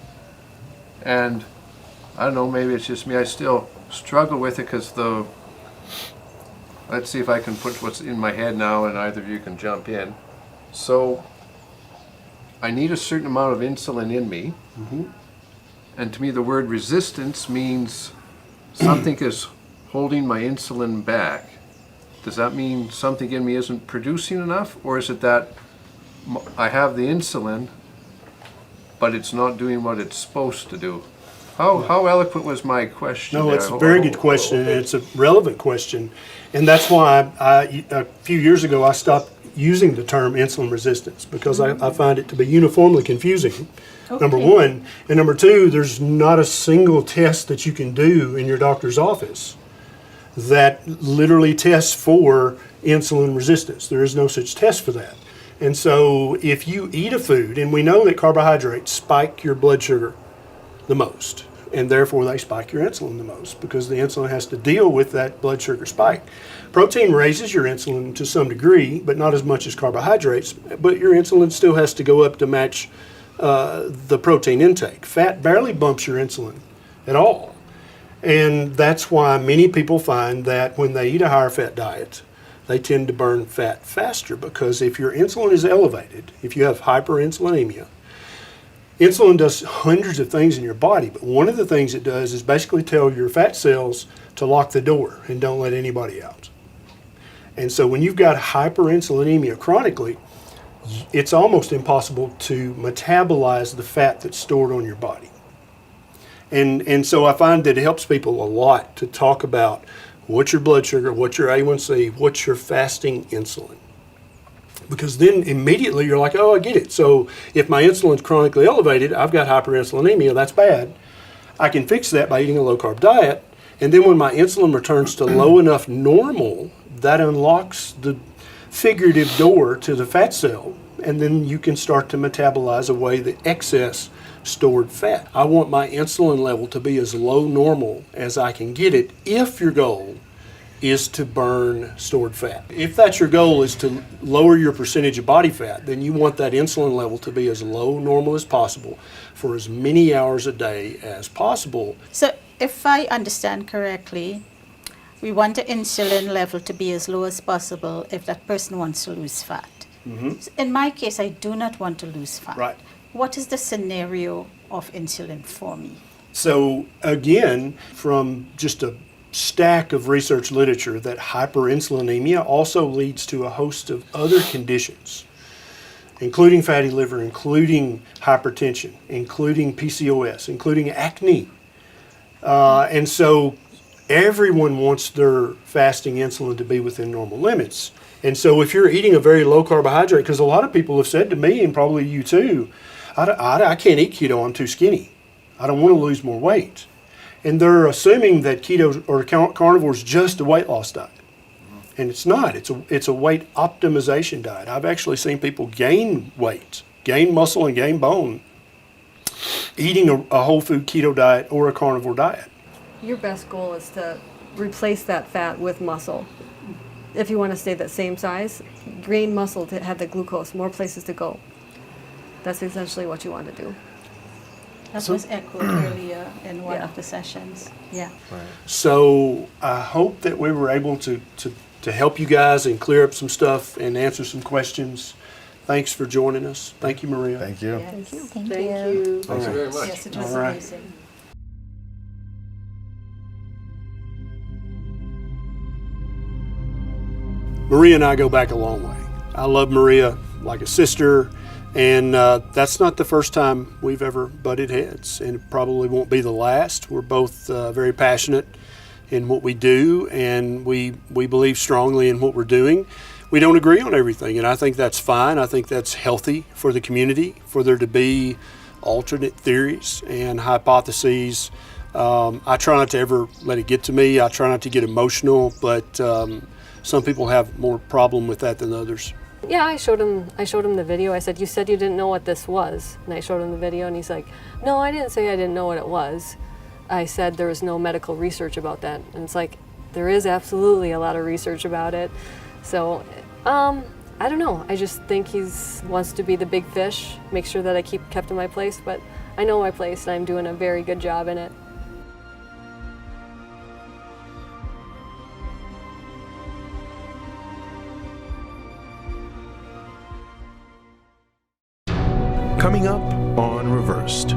[SPEAKER 3] And I don't know, maybe it's just me, I still struggle with it because let's see if I can put what's in my head now and either of you can jump in. So I need a certain amount of insulin in me. And to me the word resistance means something is holding my insulin back. Does that mean something in me isn't producing enough, or is it that I have the insulin but it's not doing what it's supposed to do? How eloquent was my question?
[SPEAKER 8] No,
[SPEAKER 3] there?
[SPEAKER 8] it's a very good question, and it's a relevant question. And that's why a few years ago I stopped using the term insulin resistance, because I find it to be uniformly confusing, number one. And number two, there's not a single test that you can do in your doctor's office that literally tests for insulin resistance. There is no such test for that. And so if you eat a food, and we know that carbohydrates spike your blood sugar the most, and therefore they spike your insulin the most, because the insulin has to deal with that blood sugar spike. Protein raises your insulin to some degree, but not as much as carbohydrates, but your insulin still has to go up to match the protein intake. Fat barely bumps your insulin at all. And that's why many people find that when they eat a higher fat diet, they tend to burn fat faster, because if your insulin is elevated, if you have hyperinsulinemia, insulin does hundreds of things in your body, but one of the things it does is basically tell your fat cells to lock the door and don't let anybody out. And so when you've got hyperinsulinemia chronically, it's almost impossible to metabolize the fat that's stored on your body. And so I find that it helps people a lot to talk about what's your blood sugar, what's your A1C, what's your fasting insulin. Because then immediately you're like, oh, I get it. So if my insulin's chronically elevated, I've got hyperinsulinemia, that's bad. I can fix that by eating a low-carb diet. And then when my insulin returns to low enough normal, that unlocks the figurative door to the fat cell. And then you can start to metabolize away the excess stored fat. I want my insulin level to be as low normal as I can get it if your goal is to burn stored fat. If that's your goal, is to lower your percentage of body fat, then you want that insulin level to be as low normal as possible for as many hours a day as possible.
[SPEAKER 4] So if I understand correctly, we want the insulin level to be as low as possible if that person wants to lose fat. So in my case, I do not want to lose fat.
[SPEAKER 8] Right.
[SPEAKER 4] What is the scenario of insulin for me?
[SPEAKER 8] So again, from just a stack of research literature, that hyperinsulinemia also leads to a host of other conditions, including fatty liver, including hypertension, including PCOS, including acne. And so everyone wants their fasting insulin to be within normal limits. And so if you're eating a very low carbohydrate, because a lot of people have said to me, and probably you too, I can't eat keto, I'm too skinny. I don't want to lose more weight. And they're assuming that keto or carnivore is just a weight loss diet. And it's not. It's a weight optimization diet. I've actually seen people gain weight, gain muscle and gain bone, eating a whole food keto diet or a carnivore diet.
[SPEAKER 10] Your best goal is to replace that fat with muscle. if you want to stay the same size, gain muscle to have the glucose, more places to go. That's essentially what you want to do.
[SPEAKER 4] That was echoed earlier in one of the sessions. Yeah.
[SPEAKER 8] So I hope that we were able to help you guys and clear up some stuff and answer some questions. Thanks for joining us. Thank you, Maria.
[SPEAKER 5] Thank you.
[SPEAKER 4] Yes. Thank you.
[SPEAKER 10] Thank you.
[SPEAKER 3] Thank you very much.
[SPEAKER 4] Yes, it was
[SPEAKER 8] All right.
[SPEAKER 4] amazing.
[SPEAKER 8] Maria and I go back a long way. I love Maria like a sister, and that's not the first time we've ever butted heads, and it probably won't be the last. We're both very passionate in what we do, and we believe strongly in what we're doing. We don't agree on everything, and I think that's fine. I think that's healthy for the community, for there to be alternate theories and hypotheses. I try not to ever let it get to me. I try not to get emotional, but some people have more problem with that than others.
[SPEAKER 10] Yeah, I showed him the video. I said, "You said you didn't know what this was." And I showed him the video, and he's like, "No, I didn't say I didn't know what it was. I said there was no medical research about that." And it's like, there is absolutely a lot of research about it. So, I don't know. I just think he wants to be the big fish, make sure that I kept in my place, but I know my place, and I'm doing a very good job in it.
[SPEAKER 1] Coming up on Reversed.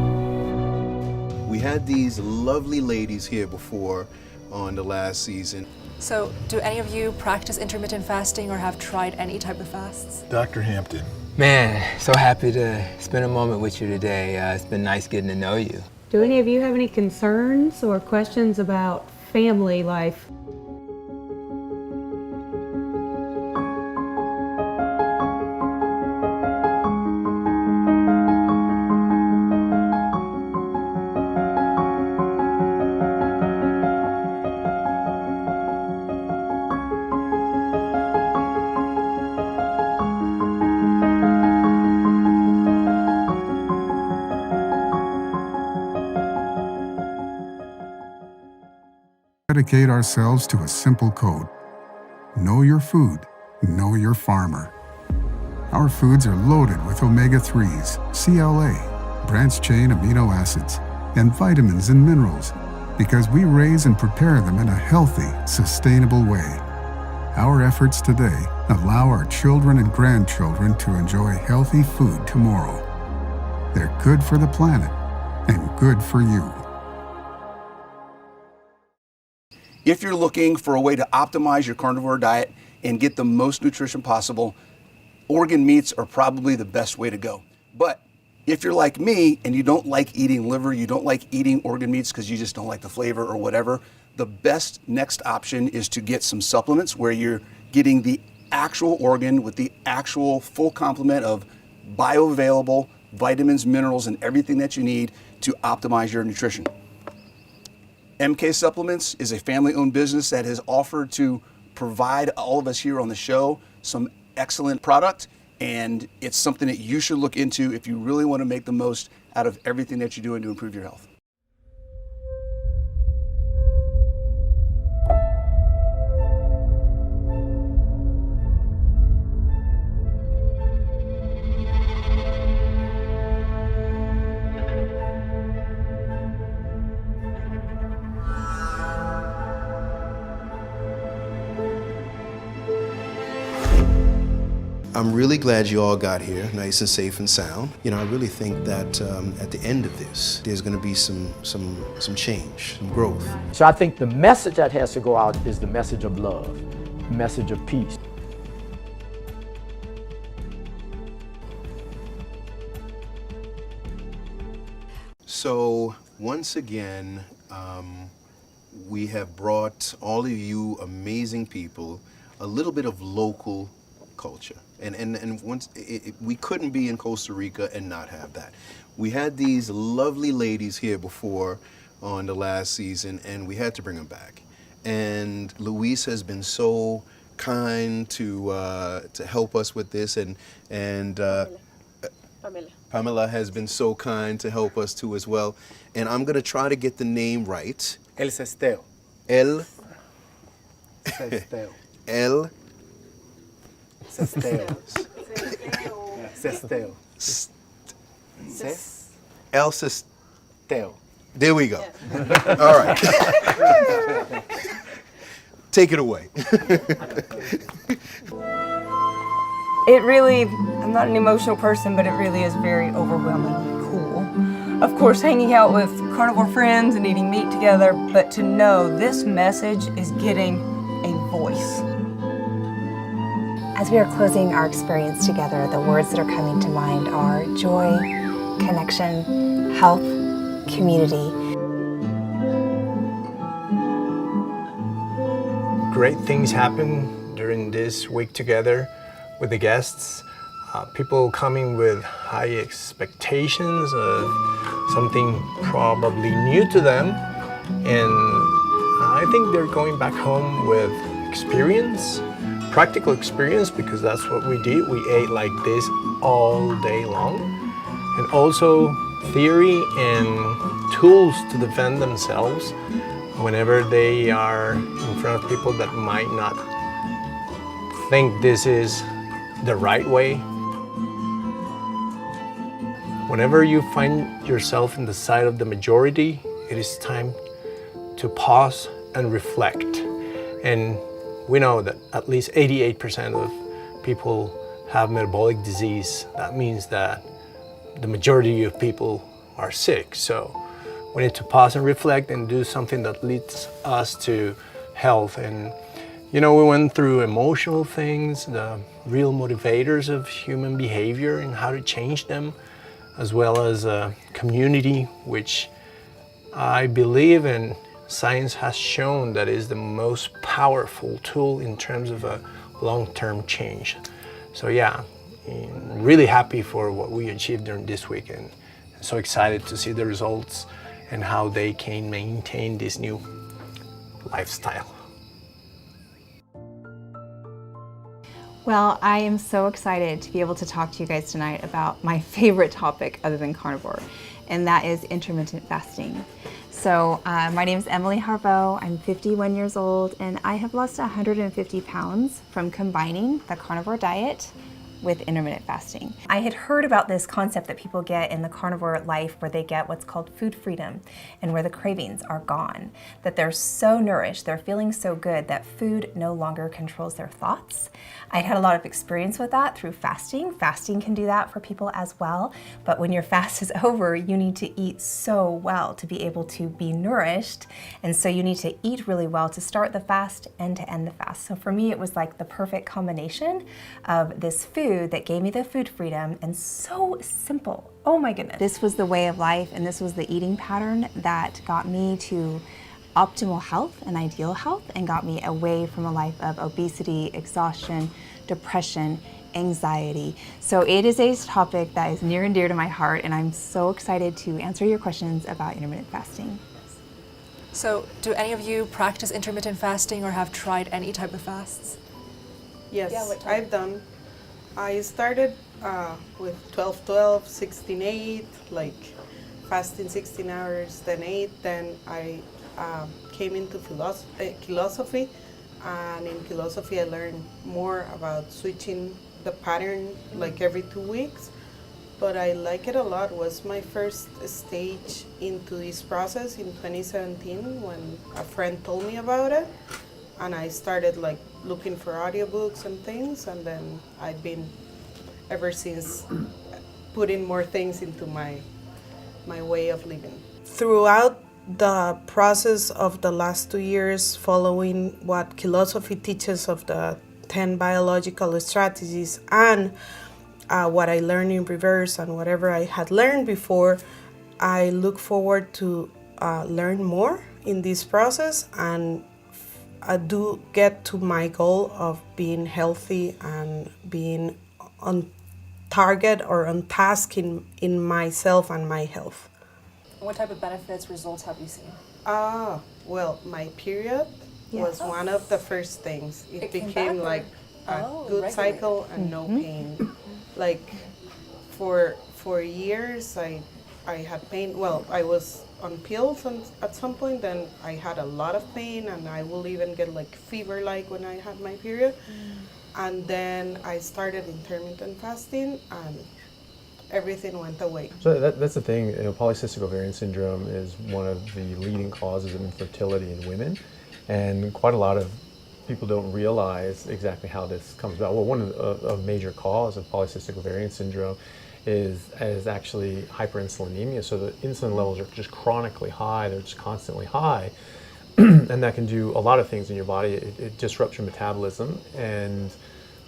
[SPEAKER 1] We had these lovely ladies here before on the last season.
[SPEAKER 9] So, do any of you practice intermittent fasting or have tried any type of fasts?
[SPEAKER 18] Dr. Hampton.
[SPEAKER 2] Man, so happy to spend a moment with you today. It's been nice getting to know you.
[SPEAKER 22] Do any of you have any concerns or questions about family life?
[SPEAKER 14] Dedicate ourselves to a simple code. Know your food, know your farmer. Our foods are loaded with omega-3s, CLA, branched-chain amino acids, and vitamins and minerals because we raise and prepare them in a healthy, sustainable way. Our efforts today allow our children and grandchildren to enjoy healthy food tomorrow. They're good for the planet and good for you.
[SPEAKER 23] If you're looking for a way to optimize your carnivore diet and get the most nutrition possible, organ meats are probably the best way to go. But if you're like me and you don't like eating liver, you don't like eating organ meats because you just don't like the flavor or whatever, the best next option is to get some supplements where you're getting the actual organ with the actual full complement of bioavailable vitamins, minerals, and everything that you need to optimize your nutrition. MK Supplements is a family-owned business that has offered to provide all of us here on the show some excellent product, and it's something that you should look into if you really want to make the most out of everything that you're doing to improve your health.
[SPEAKER 1] I'm really glad you all got here, nice and safe and sound. You know, I really think that at the end of this, there's going to be some change, some growth.
[SPEAKER 24] So I think the message that has to go out is the message of love, the message of peace.
[SPEAKER 1] So once again, we have brought all of you amazing people a little bit of local culture. And once we couldn't be in Costa Rica and not have that. We had these lovely ladies here before on the last season, and we had to bring them back. And Luis has been so kind to help us with this, and Pamela has been so kind to help us too as well. And I'm gonna try to get the name right.
[SPEAKER 5] El Cesteo.
[SPEAKER 1] El
[SPEAKER 5] Cesteo.
[SPEAKER 1] El
[SPEAKER 2] Sesteo. El Sesteo.
[SPEAKER 1] There we go. All right. Take it away.
[SPEAKER 6] It really, I'm not an emotional person, but it really is very overwhelmingly cool. Of course, hanging out with carnivore friends and eating meat together, but to know this message is getting a voice.
[SPEAKER 13] As we are closing our experience together, the words that are coming to mind are joy, connection, health, community.
[SPEAKER 2] Great things happen during this week together with the guests. People coming with high expectations of something probably new to them. And I think they're going back home with experience, practical experience, because that's what we did. We ate like this all day long. And also theory and tools to defend themselves whenever they are in front of people that might not think this is the right way. Whenever you find yourself in the side of the majority, it is time to pause and reflect. And we know that at least 88% of people have metabolic disease. That means that the majority of people are sick. So we need to pause and reflect and do something that leads us to health. And we went through emotional things, the real motivators of human behavior and how to change them, as well as community, which I believe and science has shown that is the most powerful tool in terms of a long-term change. So yeah, I'm really happy for what we achieved during this week, and so excited to see the results and how they can maintain this new lifestyle.
[SPEAKER 15] Well, I am so excited to be able to talk to you guys tonight about my favorite topic other than carnivore, and that is intermittent fasting. So my name is Emily Harbeau. I'm 51 years old, and I have lost 150 pounds from combining the carnivore diet with intermittent fasting. I had heard about this concept that people get in the carnivore life where they get what's called food freedom and where the cravings are gone, that they're so nourished, they're feeling so good that food no longer controls their thoughts. I'd had a lot of experience with that through fasting. Fasting can do that for people as well, but when your fast is over, you need to eat so well to be able to be nourished, and so you need to eat really well to start the fast and to end the fast. So for me, it was like the perfect combination of this food that gave me the food freedom and so simple. Oh my goodness. This was the way of life, and this was the eating pattern that got me to optimal health and ideal health and got me away from a life of obesity, exhaustion, depression, anxiety. So it is a topic that is near and dear to my heart, and I'm so excited to answer your questions about intermittent fasting.
[SPEAKER 9] So do any of you practice intermittent fasting or have tried any type of fasts?
[SPEAKER 7] Yes,
[SPEAKER 9] Yeah, what type?
[SPEAKER 7] I've done. I started with 12-12, 16-8, like fasting 16 hours, then 8. Then I came into philosophy, and in philosophy I learned more about switching the pattern like every 2 weeks. But I like it a lot. It was my first stage into this process in 2017 when a friend told me about it, and I started like looking for audiobooks and things, and then I've been ever since putting more things into my way of living. Throughout the process of the last 2 years, following what philosophy teaches of the 10 biological strategies and what I learned in reverse and whatever I had learned before, I look forward to learn more in this process, and I do get to my goal of being healthy and being on target or on task in myself and my health.
[SPEAKER 9] What type of benefits, results have you seen?
[SPEAKER 7] Well, my period was one of the first things. It became like a good cycle and no pain. Like for years I had pain. Well, I was on pills at some point, then I had a lot of pain, and I will even get like fever like when I had my period. And then I started intermittent fasting, and everything went away.
[SPEAKER 11] So that's the thing, polycystic ovarian syndrome is one of the leading causes of infertility in women, and quite a lot of people don't realize exactly how this comes about. Well, one of a major cause of polycystic ovarian syndrome is actually hyperinsulinemia, so the insulin levels are just chronically high, they're just constantly high, and that can do a lot of things in your body. It disrupts your metabolism and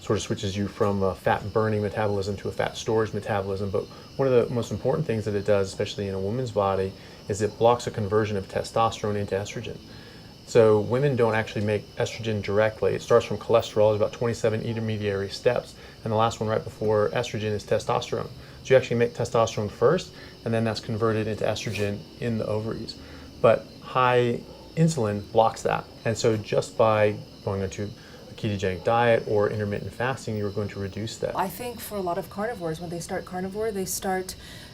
[SPEAKER 11] sort of switches you from a fat burning metabolism to a fat storage metabolism. But one of the most important things that it does, especially in a woman's body, is it blocks a conversion of testosterone into estrogen. So women don't actually make estrogen directly. It starts from cholesterol. There's about 27 intermediary steps, and the last one right before estrogen is testosterone. So you actually make testosterone first, and then that's converted into estrogen in the ovaries. But high insulin blocks that, and so just by going into a ketogenic diet or intermittent fasting, you're going to reduce that.
[SPEAKER 9] I think for a lot of carnivores, when they start carnivore, they start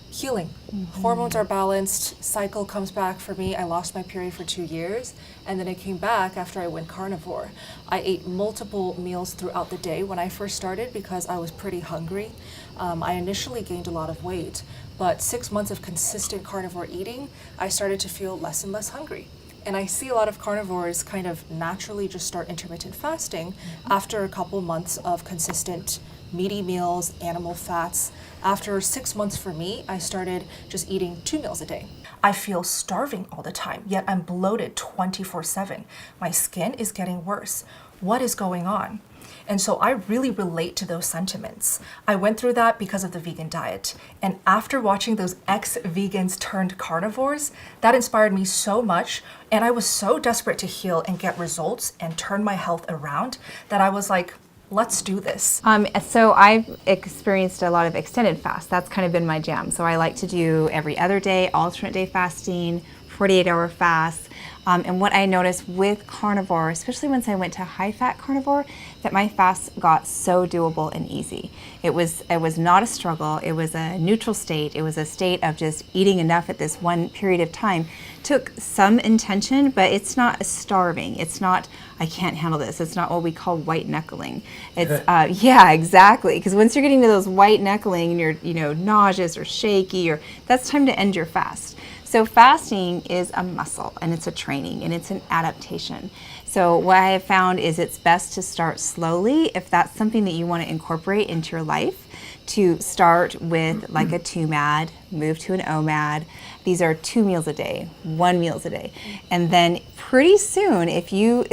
[SPEAKER 9] healing. Hormones are balanced, cycle comes back. For me, I lost my period for 2 years, and then it came back after I went carnivore. I ate multiple meals throughout the day when I first started because I was pretty hungry. I initially gained a lot of weight, but 6 months of consistent carnivore eating, I started to feel less and less hungry. And I see a lot of carnivores kind of naturally just start intermittent fasting after a couple months of consistent meaty meals, animal fats. After 6 months for me, I started just eating 2 meals a day. I feel starving all the time, yet I'm bloated 24/7. My skin is getting worse. What is going on? And so I really relate to those sentiments. I went through that because of the vegan diet. And after watching those ex-vegans turned carnivores, that inspired me so much. And I was so desperate to heal and get results and turn my health around that I was like, let's do this.
[SPEAKER 15] So I've experienced a lot of extended fast. That's kind of been my jam. So I like to do every other day, alternate day fasting, 48-hour fast. And what I noticed with carnivore, especially once I went to high-fat carnivore, that my fasts got so doable and easy. It was not a struggle. It was a neutral state. It was a state of just eating enough at this one period of time. Took some intention, but it's not starving. It's not, I can't handle this. It's not what we call white knuckling. It's, yeah, exactly. Because once you're getting to those white knuckling and you're, nauseous or shaky, that's time to end your fast. So fasting is a muscle, and it's a training, and it's an adaptation. So what I have found is it's best to start slowly if that's something that you want to incorporate into your life, to start with like a 2-MAD, move to an OMAD. These are 2 meals a day, 1 meal a day. And then pretty soon, if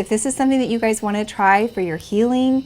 [SPEAKER 15] this is something that you guys want to try for your healing,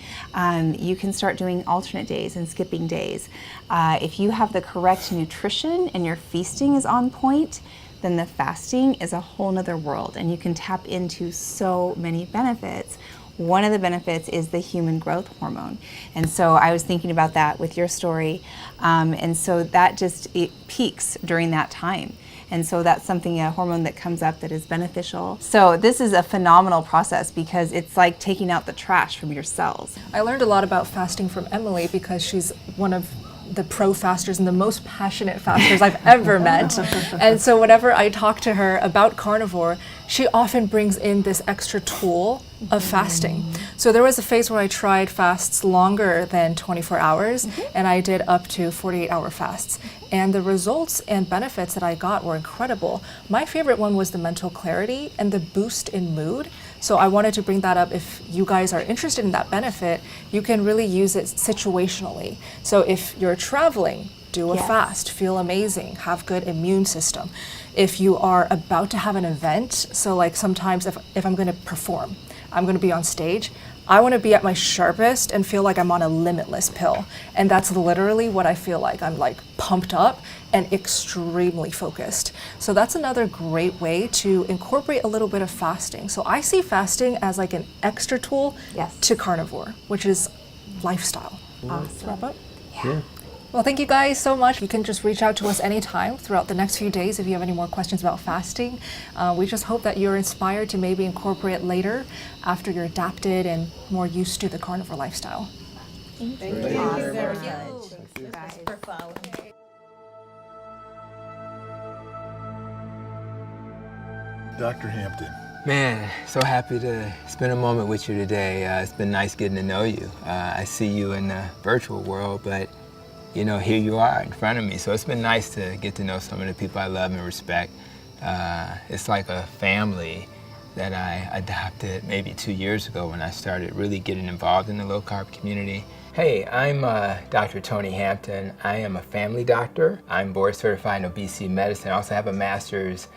[SPEAKER 15] you can start doing alternate days and skipping days. If you have the correct nutrition and your feasting is on point, then the fasting is a whole nother world, and you can tap into so many benefits. One of the benefits is the human growth hormone. And so I was thinking about that with your story. And so that it peaks during that time. And so that's a hormone that comes up that is beneficial. So this is a phenomenal process because it's like taking out the trash from your cells.
[SPEAKER 9] I learned a lot about fasting from Emily because she's one of the pro fasters and the most passionate fasters I've ever met. And so whenever I talk to her about carnivore, she often brings in this extra tool of fasting. So there was a phase where I tried fasts longer than 24 hours, and I did up to 48-hour fasts. And the results and benefits that I got were incredible. My favorite one was the mental clarity and the boost in mood. So I wanted to bring that up. If you guys are interested in that benefit, you can really use it situationally. So if you're traveling, do a fast, feel amazing, have good immune system. If you are about to have an event, so like sometimes if I'm gonna perform, I'm gonna be on stage, I want to be at my sharpest and feel like I'm on a limitless pill. And that's literally what I feel like. I'm like pumped up and extremely focused. So that's another great way to incorporate a little bit of fasting. So I see fasting as like an extra tool to carnivore, which is lifestyle.
[SPEAKER 15] Awesome.
[SPEAKER 9] Wrap up?
[SPEAKER 11] Yeah.
[SPEAKER 9] Well, thank you guys so much. You can just reach out to us anytime throughout the next few days if you have any more questions about fasting. We just hope that you're inspired to maybe incorporate later after you're adapted and more used to the carnivore lifestyle.
[SPEAKER 12] Thank you very much. Thank you guys for following.
[SPEAKER 18] Dr. Hampton,
[SPEAKER 16] Man, so happy to spend a moment with you today. It's been nice getting to know you. I see you in the virtual world, but you know, here you are in front of me. So it's been nice to get to know some of the people I love and respect. It's like a family that I adopted maybe 2 years ago when I started really getting involved in the low-carb community. Hey, I'm Dr. Tony Hampton. I am a family doctor. I'm board certified in obesity medicine. I also have a master's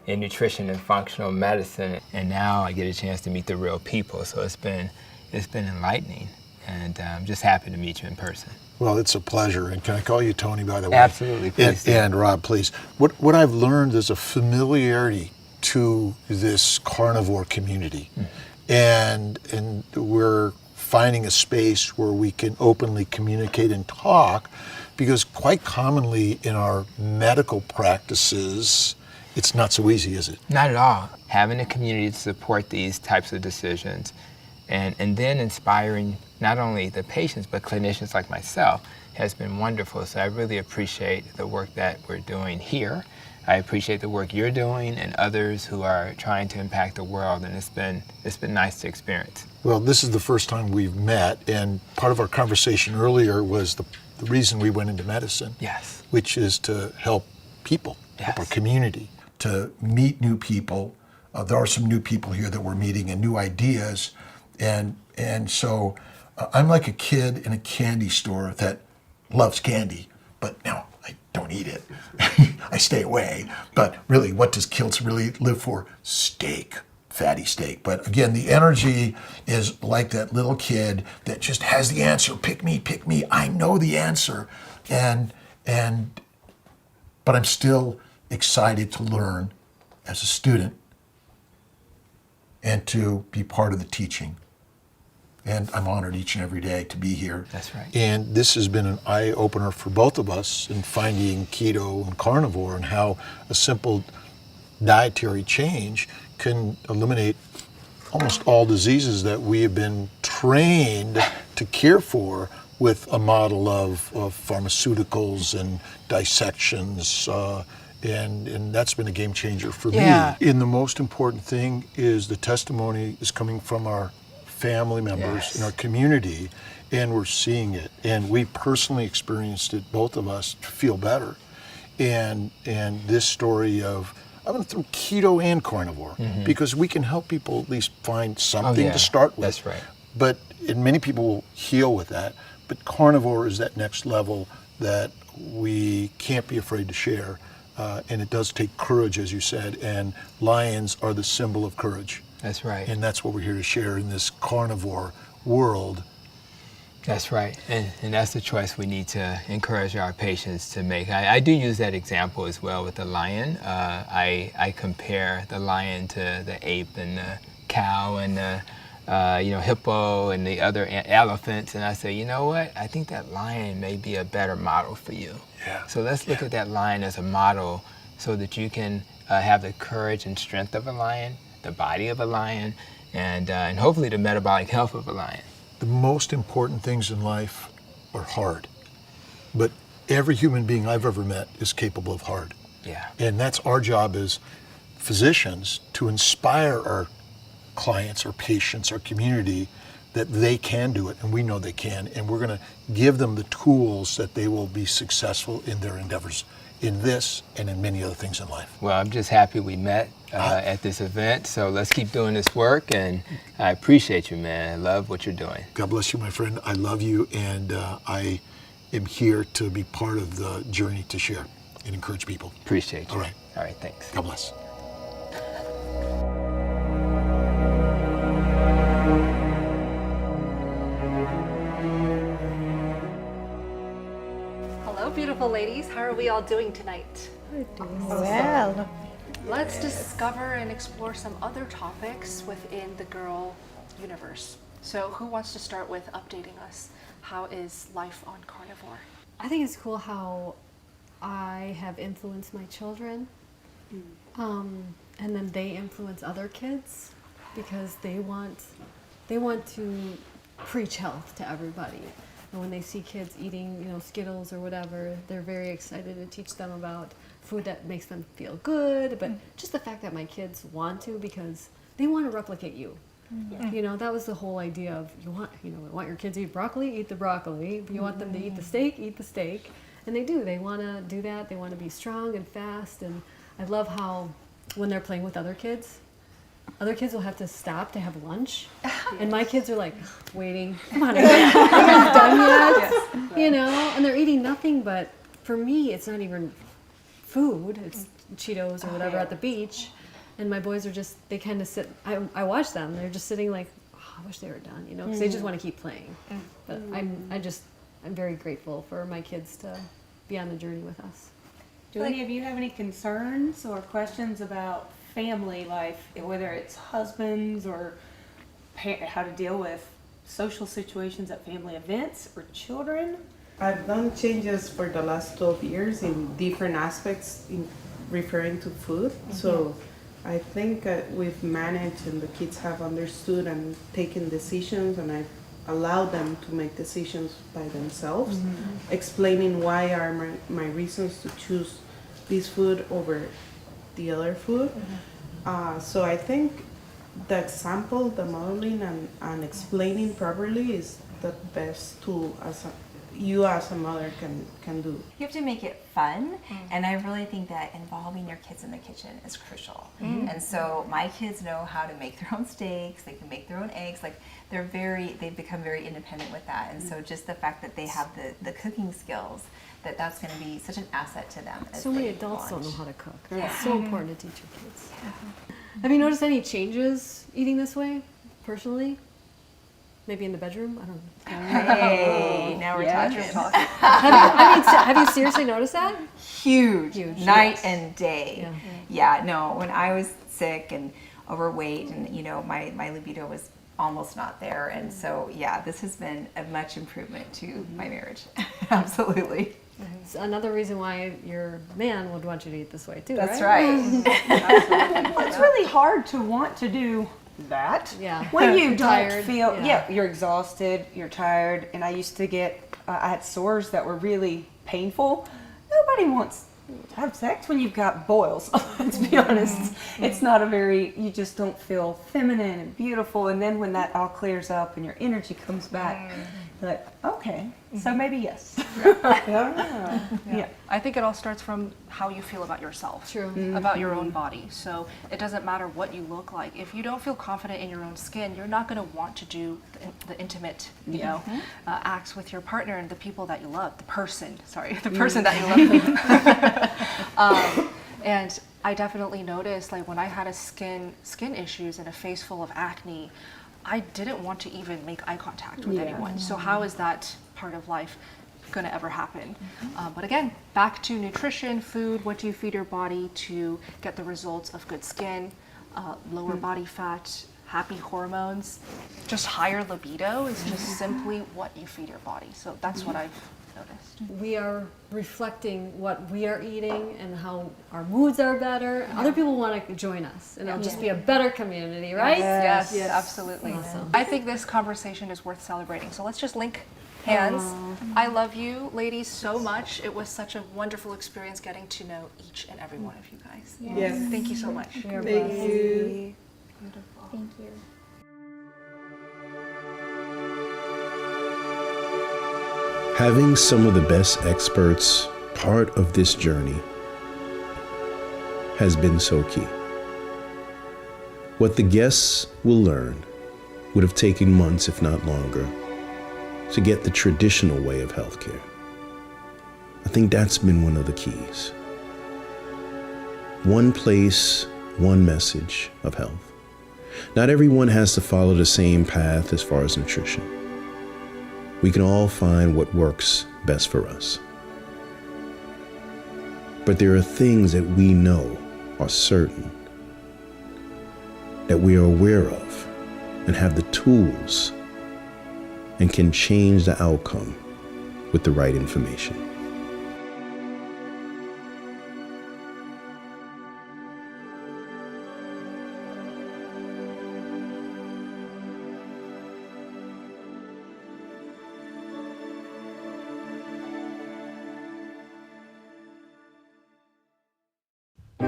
[SPEAKER 16] in nutrition and functional medicine. And now I get a chance to meet the real people. So it's been enlightening. And I'm just happy to meet you in person.
[SPEAKER 18] Well, it's a pleasure. And can I call you Tony, by the way?
[SPEAKER 16] Absolutely, please.
[SPEAKER 18] And Rob, please. What I've learned is a familiarity to this carnivore community. And we're finding a space where we can openly communicate and talk, because quite commonly in our medical practices, it's not so easy, is it?
[SPEAKER 16] Not at all. Having a community to support these types of decisions and then inspiring not only the patients but clinicians like myself has been wonderful. So I really appreciate the work that we're doing here. I appreciate the work you're doing and others who are trying to impact the world, and it's been nice to experience.
[SPEAKER 18] Well, this is the first time we've met, and part of our conversation earlier was the reason we went into medicine.
[SPEAKER 16] Yes.
[SPEAKER 18] Which is to help people, help our community, to meet new people. There are some new people here that we're meeting and new ideas, and so I'm like a kid in a candy store that loves candy, but now I don't eat it. I stay away. But really, what does Kiltz really live for? Steak, fatty steak. But again, the energy is like that little kid that just has the answer. Pick me, I know the answer. But I'm still excited to learn as a student and to be part of the teaching. And I'm honored each and every day to be here.
[SPEAKER 16] That's right.
[SPEAKER 18] And this has been an eye-opener for both of us in finding keto and carnivore, and how a simple dietary change can eliminate almost all diseases that we have been trained to care for with a model of pharmaceuticals and dissections. And that's been a game changer for me. And the most important thing is the testimony is coming from our family members in our community, and we're seeing it. And we personally experienced it, both of us, to feel better. And this story of, I'm going to throw keto and carnivore, because we can help people at least find something to start with.
[SPEAKER 16] That's right.
[SPEAKER 18] And many people will heal with that. But carnivore is that next level that we can't be afraid to share. And it does take courage, as you said, and lions are the symbol of courage.
[SPEAKER 16] That's right.
[SPEAKER 18] And that's what we're here to share in this carnivore world.
[SPEAKER 16] That's right. And that's the choice we need to encourage our patients to make. I do use that example as well with the lion. I compare the lion to the ape and the cow and the hippo and the other elephants, and I say, you know what? I think that lion may be a better model for you.
[SPEAKER 18] Yeah.
[SPEAKER 16] So let's look at that lion as a model so that you can have the courage and strength of a lion, the body of a lion, and hopefully the metabolic health of a lion.
[SPEAKER 18] The most important things in life are hard, but every human being I've ever met is capable of hard.
[SPEAKER 16] Yeah.
[SPEAKER 18] And that's our job as physicians, to inspire our clients, our patients, our community, that they can do it, and we know they can, and we're going to give them the tools that they will be successful in their endeavors in this and in many other things in life.
[SPEAKER 16] Well, I'm just happy we met at this event, so let's keep doing this work, and I appreciate you, man. I love what you're doing.
[SPEAKER 18] God bless you, my friend. I love you, and I am here to be part of the journey to share and encourage people.
[SPEAKER 16] Appreciate you.
[SPEAKER 18] All right.
[SPEAKER 16] All right, thanks.
[SPEAKER 18] God bless.
[SPEAKER 10] Hello, beautiful ladies. How are we all doing tonight?
[SPEAKER 9] Well, let's discover and explore some other topics within the girl universe. So who wants to start with updating us? How is life on carnivore?
[SPEAKER 10] I think it's cool how I have influenced my children, and then they influence other kids because they want to preach health to everybody. And when they see kids eating, Skittles or whatever, they're very excited to teach them about food that makes them feel good. But just the fact that my kids want to, because they want to replicate you.
[SPEAKER 12] Mm-hmm.
[SPEAKER 10] You know, that was the whole idea of you want your kids to eat broccoli, eat the broccoli. If you want them to eat the steak, and they do. They want to do that. They want to be strong and fast. And I love how when they're playing with other kids will have to stop to have lunch, and my kids are like waiting. Come on, are you guys done yet?
[SPEAKER 12] Yes.
[SPEAKER 10] You know, and they're eating nothing but. For me, it's not even food. It's Cheetos or whatever at the beach. And my boys are just, they kind of sit, I watch them, they're just sitting like, oh, I wish they were done, you know, because they just want to keep playing. But I'm very grateful for my kids to be on the journey with us.
[SPEAKER 22] Do any of you have any concerns or questions about family life, whether it's husbands or how to deal with social situations at family events or children?
[SPEAKER 7] I've done changes for the last 12 years in different aspects in referring to food. So I think we've managed and the kids have understood and taken decisions, and I've allowed them to make decisions by themselves, explaining why are my reasons to choose this food over the other food. So I think the example, the modeling and explaining properly is the best tool you as a mother can do.
[SPEAKER 13] You have to make it fun, and I really think that involving your kids in the kitchen is crucial. And so my kids know how to make their own steaks, they can make their own eggs, like they've become very independent with that. And so just the fact that they have the cooking skills, that's going to be such an asset to them.
[SPEAKER 10] So many adults don't know how to cook.
[SPEAKER 13] Yeah.
[SPEAKER 10] It's so important to teach your kids. Have you noticed any changes eating this way, personally? Maybe in the bedroom? I don't know.
[SPEAKER 13] Hey, now we're talking.
[SPEAKER 10] Have you seriously noticed that?
[SPEAKER 13] Huge. Night
[SPEAKER 10] Yes.
[SPEAKER 13] and day. No, when I was sick and overweight and, you know, my libido was almost not there. And so, this has been a much improvement to my marriage. Absolutely.
[SPEAKER 10] It's another reason why your man would want you to eat this way, too,
[SPEAKER 13] That's
[SPEAKER 10] right?
[SPEAKER 22] Well, it's really hard to want to do that.
[SPEAKER 10] Yeah.
[SPEAKER 22] When you don't
[SPEAKER 10] Tired.
[SPEAKER 22] feel,
[SPEAKER 10] Yeah.
[SPEAKER 22] you're exhausted, you're tired, and I used to get, I had sores that were really painful. Nobody wants to have sex when you've got boils, let's be honest. It's not you just don't feel feminine and beautiful, and then when that all clears up and your energy comes back, you're like, okay, so maybe yes.
[SPEAKER 9] Yeah. I think it all starts from how you feel about yourself.
[SPEAKER 10] True.
[SPEAKER 9] About your own body. So it doesn't matter what you look like. If you don't feel confident in your own skin, you're not going to want to do the intimate, acts with your partner and the people that you love. The person that you love. And I definitely noticed, like, when I had skin issues and a face full of acne, I didn't want to even make eye contact with anyone. So how is that part of life going to ever happen? But again, back to nutrition, food, what do you feed your body to get the results of good skin, lower body fat, happy hormones, just higher libido is just simply what you feed your body. So that's what I've noticed.
[SPEAKER 10] We are reflecting what we are eating and how our moods are better. Other people want to join us, and it'll just be a better community, right?
[SPEAKER 9] Yes, absolutely.
[SPEAKER 10] Awesome.
[SPEAKER 9] I think this conversation is worth celebrating. So let's just link hands. I love you, ladies, so much. It was such a wonderful experience getting to know each and every one of you guys.
[SPEAKER 7] Yes.
[SPEAKER 9] Thank you so much.
[SPEAKER 7] Thank you.
[SPEAKER 9] Beautiful.
[SPEAKER 13] Thank you.
[SPEAKER 1] Having some of the best experts part of this journey has been so key. What the guests will learn would have taken months, if not longer, to get the traditional way of healthcare. I think that's been one of the keys. One place, one message of health. Not everyone has to follow the same path as far as nutrition. We can all find what works best for us. But there are things that we know are certain, that we are aware of and have the tools and can change the outcome with the right information.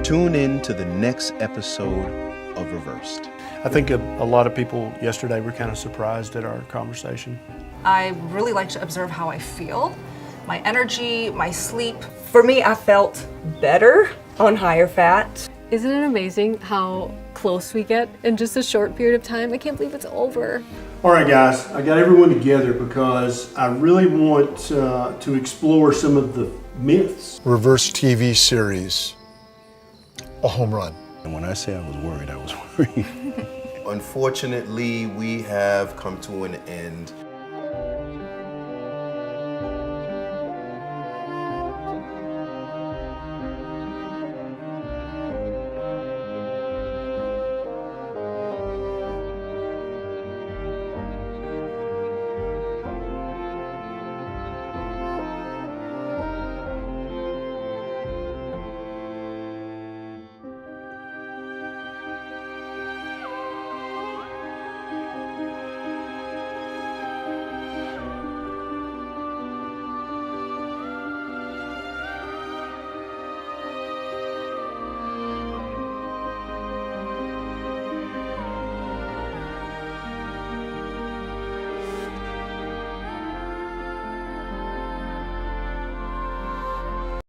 [SPEAKER 1] Tune in to the next episode
[SPEAKER 17] of Reversed.
[SPEAKER 8] I think a lot of people yesterday were kind of surprised at our conversation.
[SPEAKER 9] I really like to observe how I feel, my energy, my sleep.
[SPEAKER 6] For me, I felt better on higher fat.
[SPEAKER 10] Isn't it amazing how close we get in just a short period of time? I can't believe it's over.
[SPEAKER 8] All right, guys, I got everyone together because I really want to explore some of the myths.
[SPEAKER 18] Reverse TV series, a home run.
[SPEAKER 1] And when I say I was worried, I was worried. Unfortunately, we have come to an end.